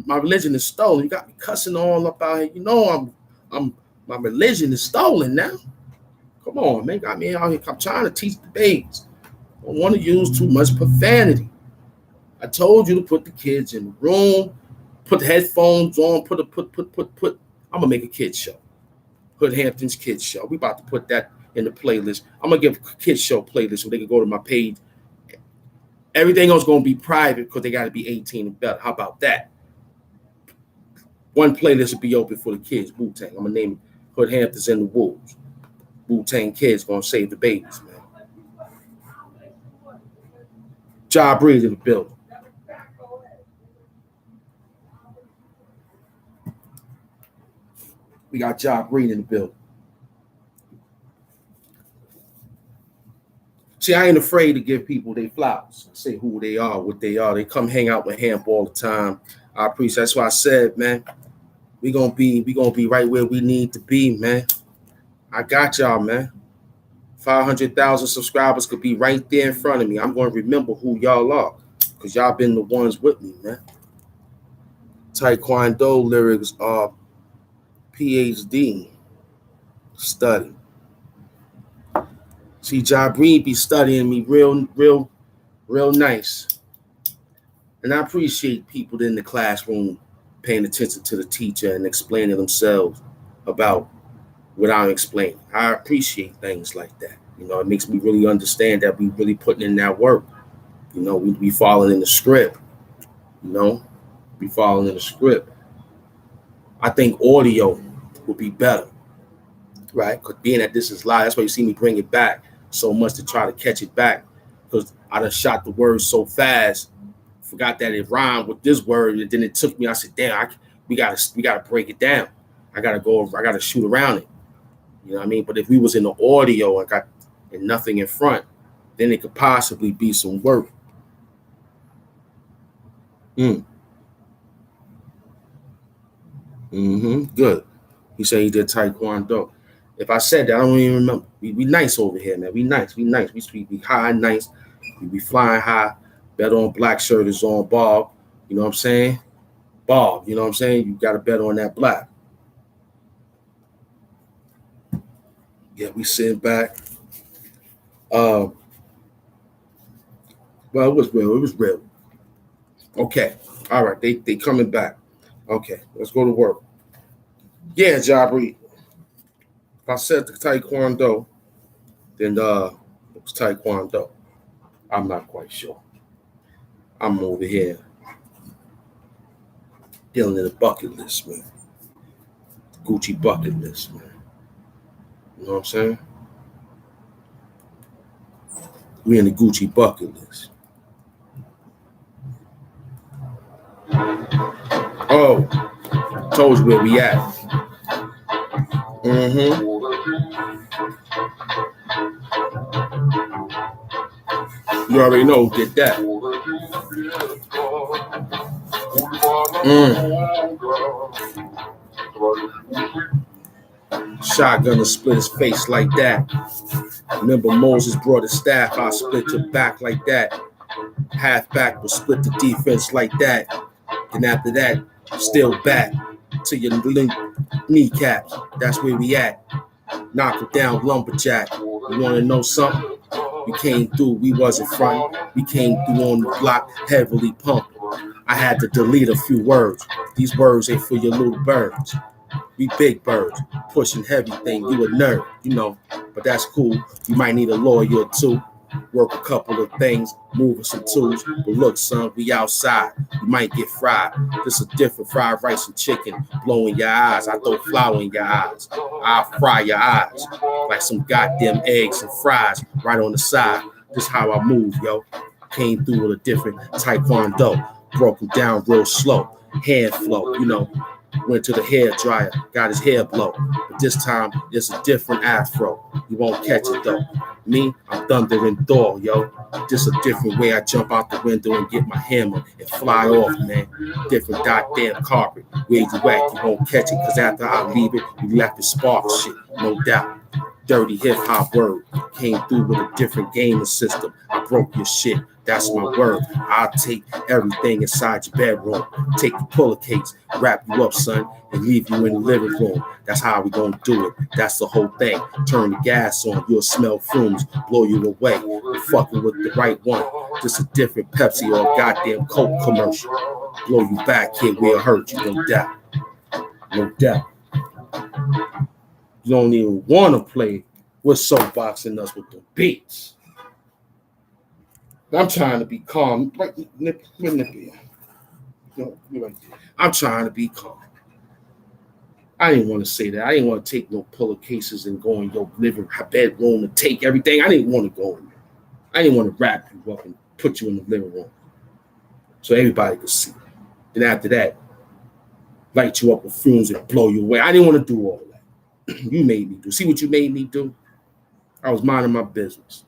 my religion is stolen. You got me cussing all up out here. You know, my religion is stolen now. Come on, man, got me out here. I'm trying to teach the babes. I don't want to use too much profanity. I told you to put the kids in the room, put the headphones on, put. I'm gonna make a kids show. Hood Hampton's kids show. We about to put that in the playlist. I'm gonna give a kids show playlist so they can go to my page. Everything else gonna be private because they gotta be 18 and better. How about that? One playlist will be open for the kids. Wu-Tang. I'm gonna name it Hood Hamptons and the Wolves. Wu-Tang kids gonna save the babies, man. Ja Breeze in the building. We got Ja Breeze in the building. See, I ain't afraid to give people their flowers, say who they are, what they are. They come hang out with Hamp all the time. I appreciate. That's why I said, man, we gonna be right where we need to be, man. I got y'all, man. 500,000 subscribers could be right there in front of me. I'm gonna remember who y'all are, cause y'all been the ones with me, man. Taekwondo lyrics are PhD study. See, Jabri be studying me real nice. And I appreciate people in the classroom paying attention to the teacher and explaining themselves about what I'm explaining. I appreciate things like that. You know, it makes me really understand that we really putting in that work. You know, we be following in the script. You know, be following in the script. I think audio will be better, right? Because being that this is live, that's why you see me bring it back so much to try to catch it back. Because I done shot the words so fast, forgot that it rhymed with this word, and then it took me. I said, "Damn, we gotta break it down. I gotta shoot around it." You know what I mean? But if we was in the audio and nothing in front, then it could possibly be some work. Good. He said he did Taekwondo. If I said that, I don't even remember. We nice over here, man. We nice. We high, nice. We be flying high. Bet on black shirt is on Bob. You know what I'm saying? Bob, you know what I'm saying? You got to bet on that black. Yeah, we sitting back. Well, it was real. It was real. Okay. All right. They coming back. Okay. Let's go to work. Yeah, Jabri. If I said the Taekwondo, then it was Taekwondo. I'm not quite sure. I'm over here dealing in the bucket list, man. Gucci bucket list, man. You know what I'm saying? We in the Gucci bucket list. Oh, told you where we at. You already know who did that. Shotgun to split his face like that. Remember Moses brought his staff, I split your back like that. Half back will split the defense like that. And after that, still back to your kneecaps. That's where we at. Knock it down, lumberjack. You want to know something? We came through, we wasn't front. We came through on the block, heavily pumping. I had to delete a few words. These words ain't for your little birds. We big birds, pushing heavy thing. You a nerd, you know, but that's cool. You might need a lawyer or two. Work a couple of things, moving some tools. But look, son, we outside. You might get fried. This is different fried rice and chicken. Blowing your eyes. I throw flour in your eyes. I'll fry your eyes. Like some goddamn eggs and fries right on the side. This how I move, yo. Came through with a different taekwondo. Broke him down real slow. Hand flow, you know. Went to the hair dryer, got his hair blow. But this time, it's a different afro. You won't catch it though. Me, I'm Thunder and Thor, yo. Just a different way I jump out the window and get my hammer and fly off, man. Different goddamn carpet. Where you at, you won't catch it, cause after I leave it, you left the spark shit, no doubt. Dirty hip hop word. Came through with a different gaming system. I broke your shit. That's my word. I'll take everything inside your bedroom. Take the pillowcase, wrap you up, son, and leave you in the living room. That's how we gonna do it. That's the whole thing. Turn the gas on, you'll smell fumes, blow you away. You're fucking with the right one. Just a different Pepsi or a goddamn Coke commercial. Blow you back here where it hurt you, no doubt. No doubt. You don't even want to play with soapboxing us with the beats. I'm trying to be calm. Right, I'm trying to be calm. I didn't want to say that. I didn't want to take no pillowcases and go in your living bedroom and take everything. I didn't want to go in there. I didn't want to wrap you up and put you in the living room so everybody could see. Then after that, light you up with fumes and blow you away. I didn't want to do all that. You made me do. See what you made me do? I was minding my business.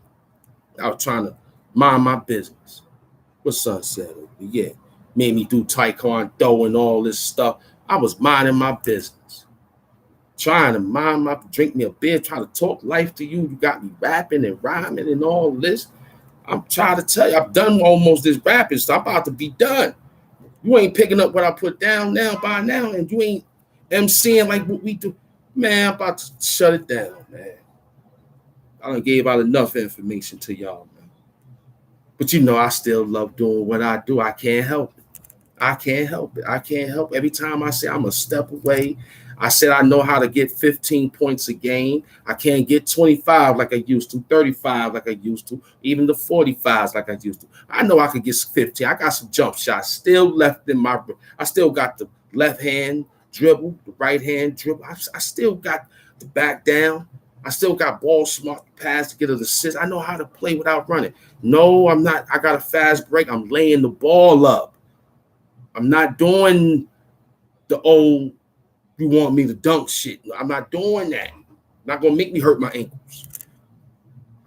I was trying to mind my business. What son said? Yeah. Made me do taekwondo and all this stuff. I was minding my business. Trying to drink me a beer, trying to talk life to you. You got me rapping and rhyming and all this. I'm trying to tell you, I've done almost this rapping stuff. I'm about to be done. You ain't picking up what I put down now by now, and you ain't MCing like what we do. Man, I'm about to shut it down, man. I done gave out enough information to y'all, man. But you know, I still love doing what I do. I can't help it. I can't help it. I can't help it. Every time I say I'm a step away, I said I know how to get 15 points a game. I can't get 25 like I used to, 35 like I used to, even the 45s like I used to. I know I could get 15. I got some jump shots still left in my. I still got the left hand dribble, the right hand dribble. I still got the back down. I still got ball smart pass to get an assist. I know how to play without running. No, I'm not. I got a fast break. I'm laying the ball up. I'm not doing the old, you want me to dunk shit. I'm not doing that. Not going to make me hurt my ankles.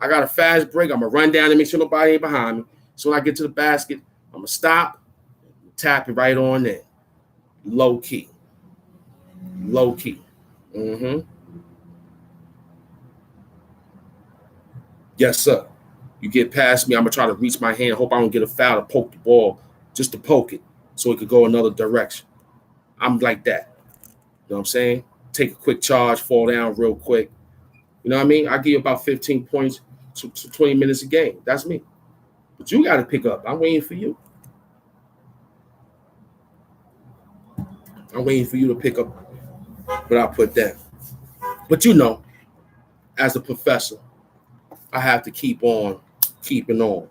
I got a fast break. I'm going to run down and make sure nobody ain't behind me. So when I get to the basket, I'm going to stop, tap it right on there. Low key. Low key. Yes, sir. You get past me, I'm going to try to reach my hand. Hope I don't get a foul to poke the ball, just to poke it so it could go another direction. I'm like that. You know what I'm saying? Take a quick charge, fall down real quick. You know what I mean? I give you about 15 points to 20 minutes a game. That's me. But you got to pick up. I'm waiting for you. I'm waiting for you to pick up what I put down. But you know, as a professor, I have to keep on keeping on.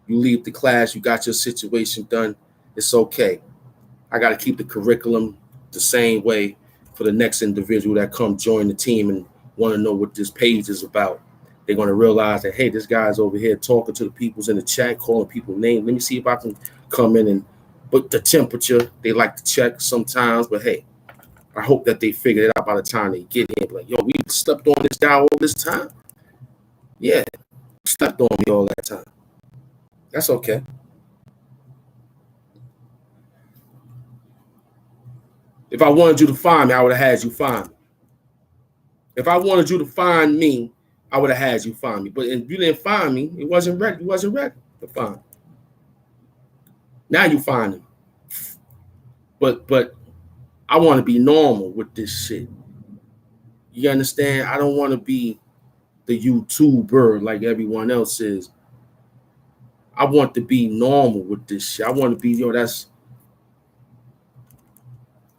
You leave the class, you got your situation done. It's okay. I got to keep the curriculum the same way for the next individual that come join the team and want to know what this page is about. They're going to realize that, hey, this guy's over here talking to the peoples in the chat, calling people names. Let me see if I can come in and, but the temperature, they like to check sometimes, but hey, I hope that they figure it out by the time they get in. Like, yo, we slept on this guy all this time. Yeah, slept on me all that time. That's okay. If I wanted you to find me, I would have had you find me. If I wanted you to find me, I would have had you find me. But if you didn't find me, it wasn't ready. You wasn't ready to find me. Now you find him. But I want to be normal with this shit. You understand? I don't want to be the YouTuber like everyone else is. I want to be normal with this shit. I want to be, that's,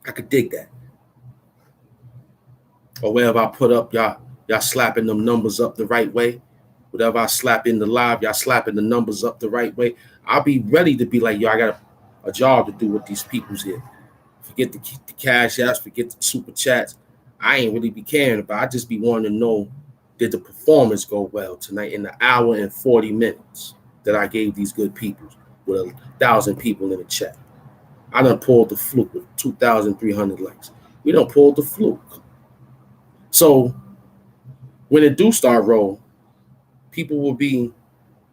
I could dig that. Or wherever I put up, y'all slapping them numbers up the right way. Whatever I slap in the live, y'all slapping the numbers up the right way. I'll be ready to be like, I got a job to do with these people's here. Forget the cash apps, forget the super chats. I ain't really be caring about. I just be wanting to know, did the performance go well tonight in the hour and 40 minutes that I gave these good people with 1,000 people in the chat. I done pulled the fluke with 2,300 likes. We done pulled the fluke. So when it do start roll, people will be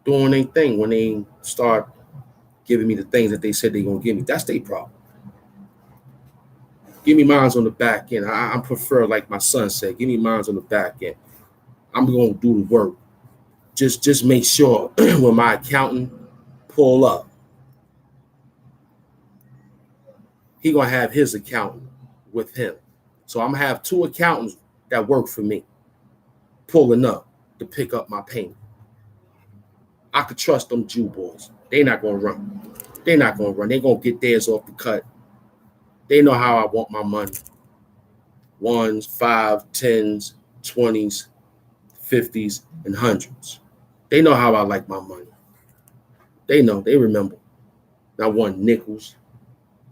doing their thing when they start giving me the things that they said they're going to give me. That's their problem. Give me mines on the back end. I prefer, like my son said, give me mines on the back end. I'm going to do the work. Just make sure when my accountant pull up, he going to have his accountant with him. So I'm going to have 2 accountants that work for me pulling up to pick up my payment. I could trust them Jew boys. They not going to run. They're not going to run. They're going to get theirs off the cut. They know how I want my money. 1s, 5s, 10s, 20s, 50s, and 100s. They know how I like my money. They know. They remember. I want nickels,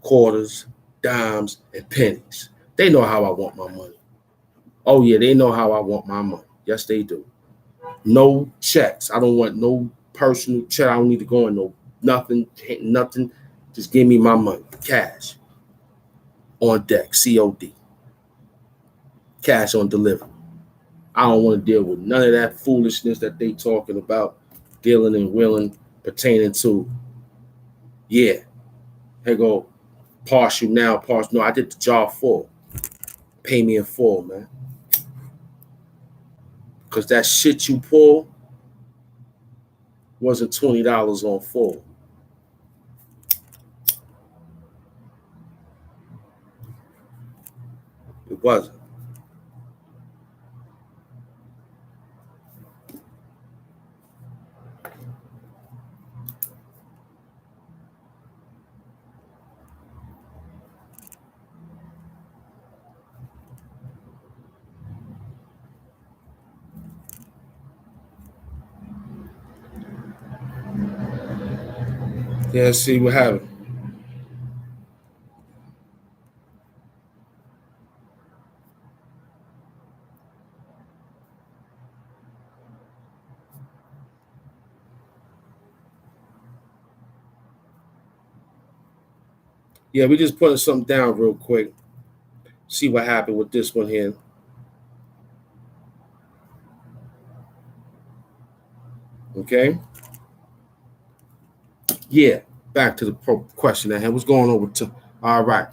quarters, dimes, and pennies. They know how I want my money. Oh, yeah, they know how I want my money. Yes, they do. No checks. I don't want no personal check. I don't need to go in no nothing. Just give me my money. Cash. On deck. COD. Cash on delivery. I don't want to deal with none of that foolishness that they talking about, dealing and willing, pertaining to, yeah, here go, partial now, partial. No, I did the job full. Pay me in full, man. Because that shit you pull wasn't $20 on full. It wasn't. Yeah, see what happened. Yeah, we just putting something down real quick. See what happened with this one here. Okay. Yeah, back to the question I had. What's going on with all right.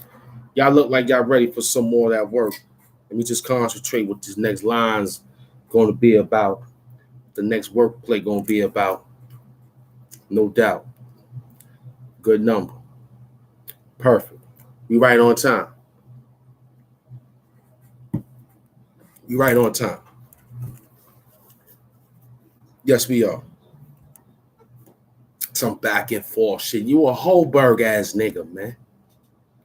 Y'all look like y'all ready for some more of that work. Let me just concentrate what this next line's going to be about. The next work play going to be about. No doubt. Good number. Perfect. We right on time. We right on time. Yes, we are. Some back and forth shit. You a Holberg ass nigga, man.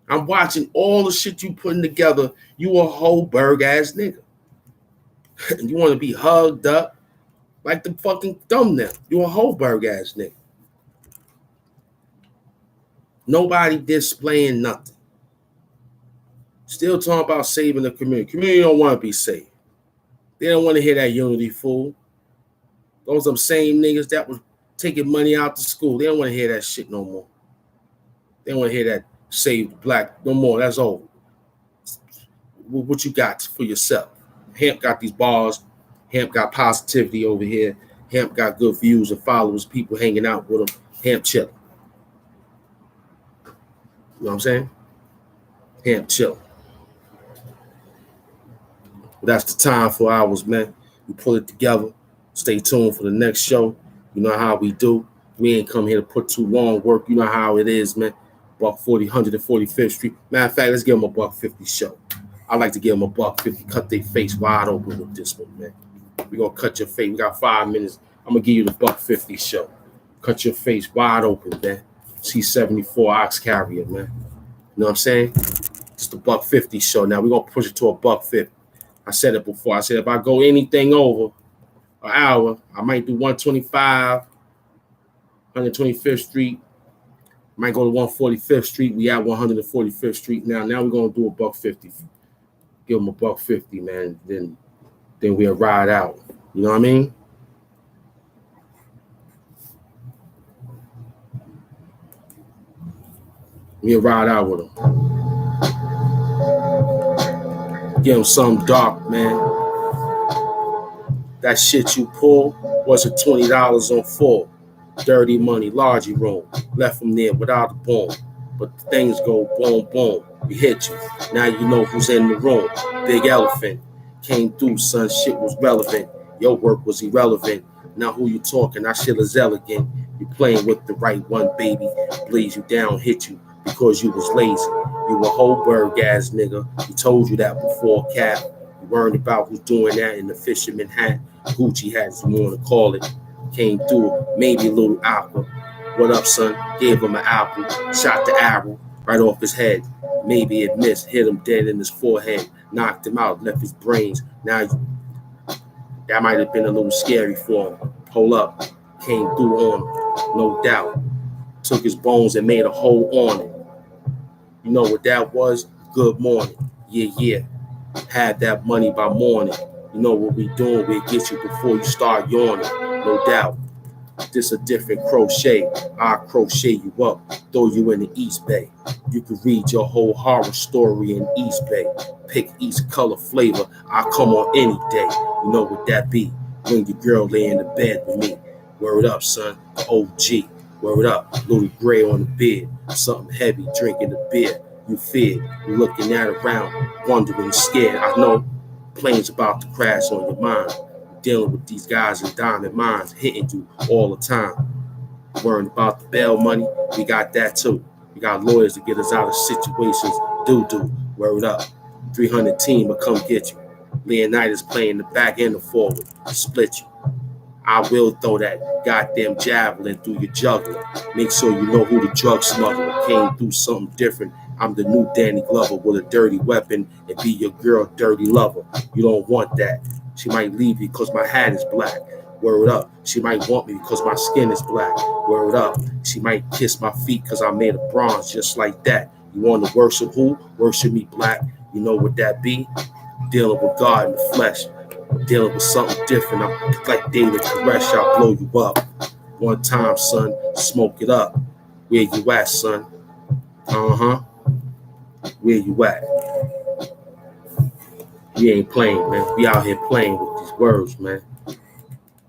I'm watching all the shit you putting together. You a Holberg ass nigga. You want to be hugged up like the fucking thumbnail. You a Holberg ass nigga. Nobody displaying nothing. Still talking about saving the community. Community don't want to be saved. They don't want to hear that unity, fool. Those are the same niggas that was taking money out to school. They don't want to hear that shit no more. They don't want to hear that save the black no more. That's over. What you got for yourself? Hemp got these bars. Hemp got positivity over here. Hemp got good views and followers, people hanging out with him. Hemp chilling. You know what I'm saying? Hemp chilling. But that's the time for ours, man. We pull it together. Stay tuned for the next show. You know how we do. We ain't come here to put too long work. You know how it is, man. Buck 40, 145th Street. Matter of fact, let's give them a buck 50 show. I like to give them a buck 50. Cut their face wide open with this one, man. We gonna cut your face. We got 5 minutes. I'm gonna give you the $150 show. Cut your face wide open, man. C-74 ox carrier, man. You know what I'm saying? It's the $150 show. Now we're gonna push it to a $150. I said it before. I said if I go anything over an hour, I might do 125, 125th Street. Might go to 145th Street. We at 145th Street now. Now we're gonna do a $150. Give them a $150, man. Then we'll ride out. You know what I mean? We'll ride out with them. Give them something dark, man. That shit you pull wasn't $20 on full. Dirty money, largy room. Left from there without a boom. But things go boom, boom. We hit you. Now you know who's in the room. Big elephant. Came through, son. Shit was relevant. Your work was irrelevant. Now who you talking? That shit is elegant. You playing with the right one, baby. Blaze you down, hit you because you was lazy. You a Holberg ass nigga. We told you that before, Cap. You worried about who's doing that in the fisherman hat. Gucci hat, as you want to call it. Came through, maybe a little apple. What up, son? Gave him an apple. Shot the arrow right off his head. Maybe it missed. Hit him dead in his forehead. Knocked him out. Left his brains. Now, that might have been a little scary for him. Hold up. Came through on him. No doubt. Took his bones and made a hole on it. You know what that was? Good morning. Yeah. Had that money by morning. You know what we doing? We'll get you before you start yawning. No doubt. This a different crochet. I'll crochet you up, throw you in the East Bay. You can read your whole horror story in East Bay. Pick each color flavor. I'll come on any day. You know what that be? When your girl lay in the bed with me. Word up, son. The OG. Word up. Little gray on the bed. Something heavy, drinking the beer. You feared. You looking at around, wondering, scared. I know planes about to crash on your mind. Dealing with these guys in diamond mines, hitting you all the time. Worrying about the bail money, we got that too. We got lawyers to get us out of situations. Word up. 300 team will come get you. Leonidas playing the back and the forward. Split you. I will throw that goddamn javelin through your jugular. Make sure you know who the drug smuggler came through something different. I'm the new Danny Glover with a dirty weapon and be your girl dirty lover. You don't want that. She might leave you because my hat is black. Word up. She might want me because my skin is black. Word up. She might kiss my feet because I made of bronze just like that. You want to worship who? Worship me black. You know what that be? Dealing with God in the flesh. Dealing with something different. I'm like David Koresh. I'll blow you up. One time, son. Smoke it up. Where you at, son? Where you at? We ain't playing, man. We out here playing with these words, man.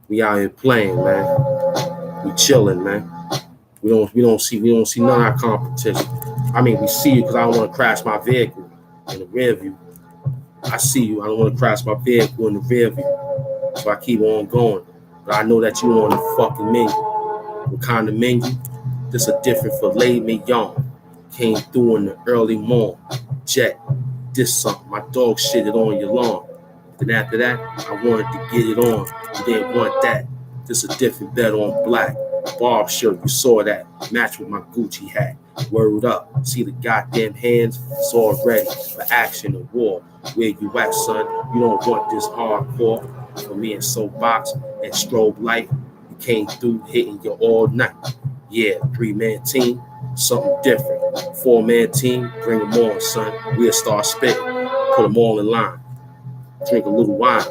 We out here playing, man. We chilling, man. We don't see none of our competition. I mean, we see you because I don't want to crash my vehicle in the rear view. I see you. I don't want to crash my vehicle in the rear view. So I keep on going. But I know that you on the fucking menu. What kind of menu? This a different filet mignon. Came through in the early morn. Jet. This something. My dog shitted on your lawn. Then after that, I wanted to get it on. You didn't want that. This a different bet on black. Barb shirt, you saw that. Match with my Gucci hat. Word up. See the goddamn hands? It's all ready for action and war. Where you at, son? You don't want this hardcore. For me and soapbox and strobe light. You came through hitting you all night. Yeah, 3-man team. Something different. 4-man team, bring them on, son. We'll start spitting. Put them all in line. Drink a little wine.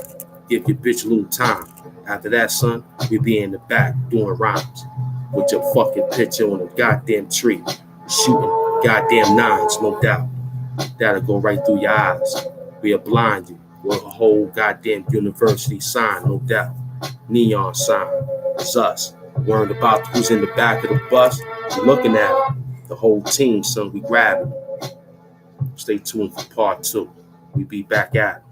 Give your bitch a little time. After that, son, we be in the back doing rhymes. With your fucking picture on a goddamn tree. Shooting goddamn nines, no doubt. That'll go right through your eyes. We'll blind you with a whole goddamn university sign, no doubt. Neon sign. It's us. Worried about who's in the back of the bus. You're looking at it. The whole team, son, we grabbing. Stay tuned for part 2. We be back at it.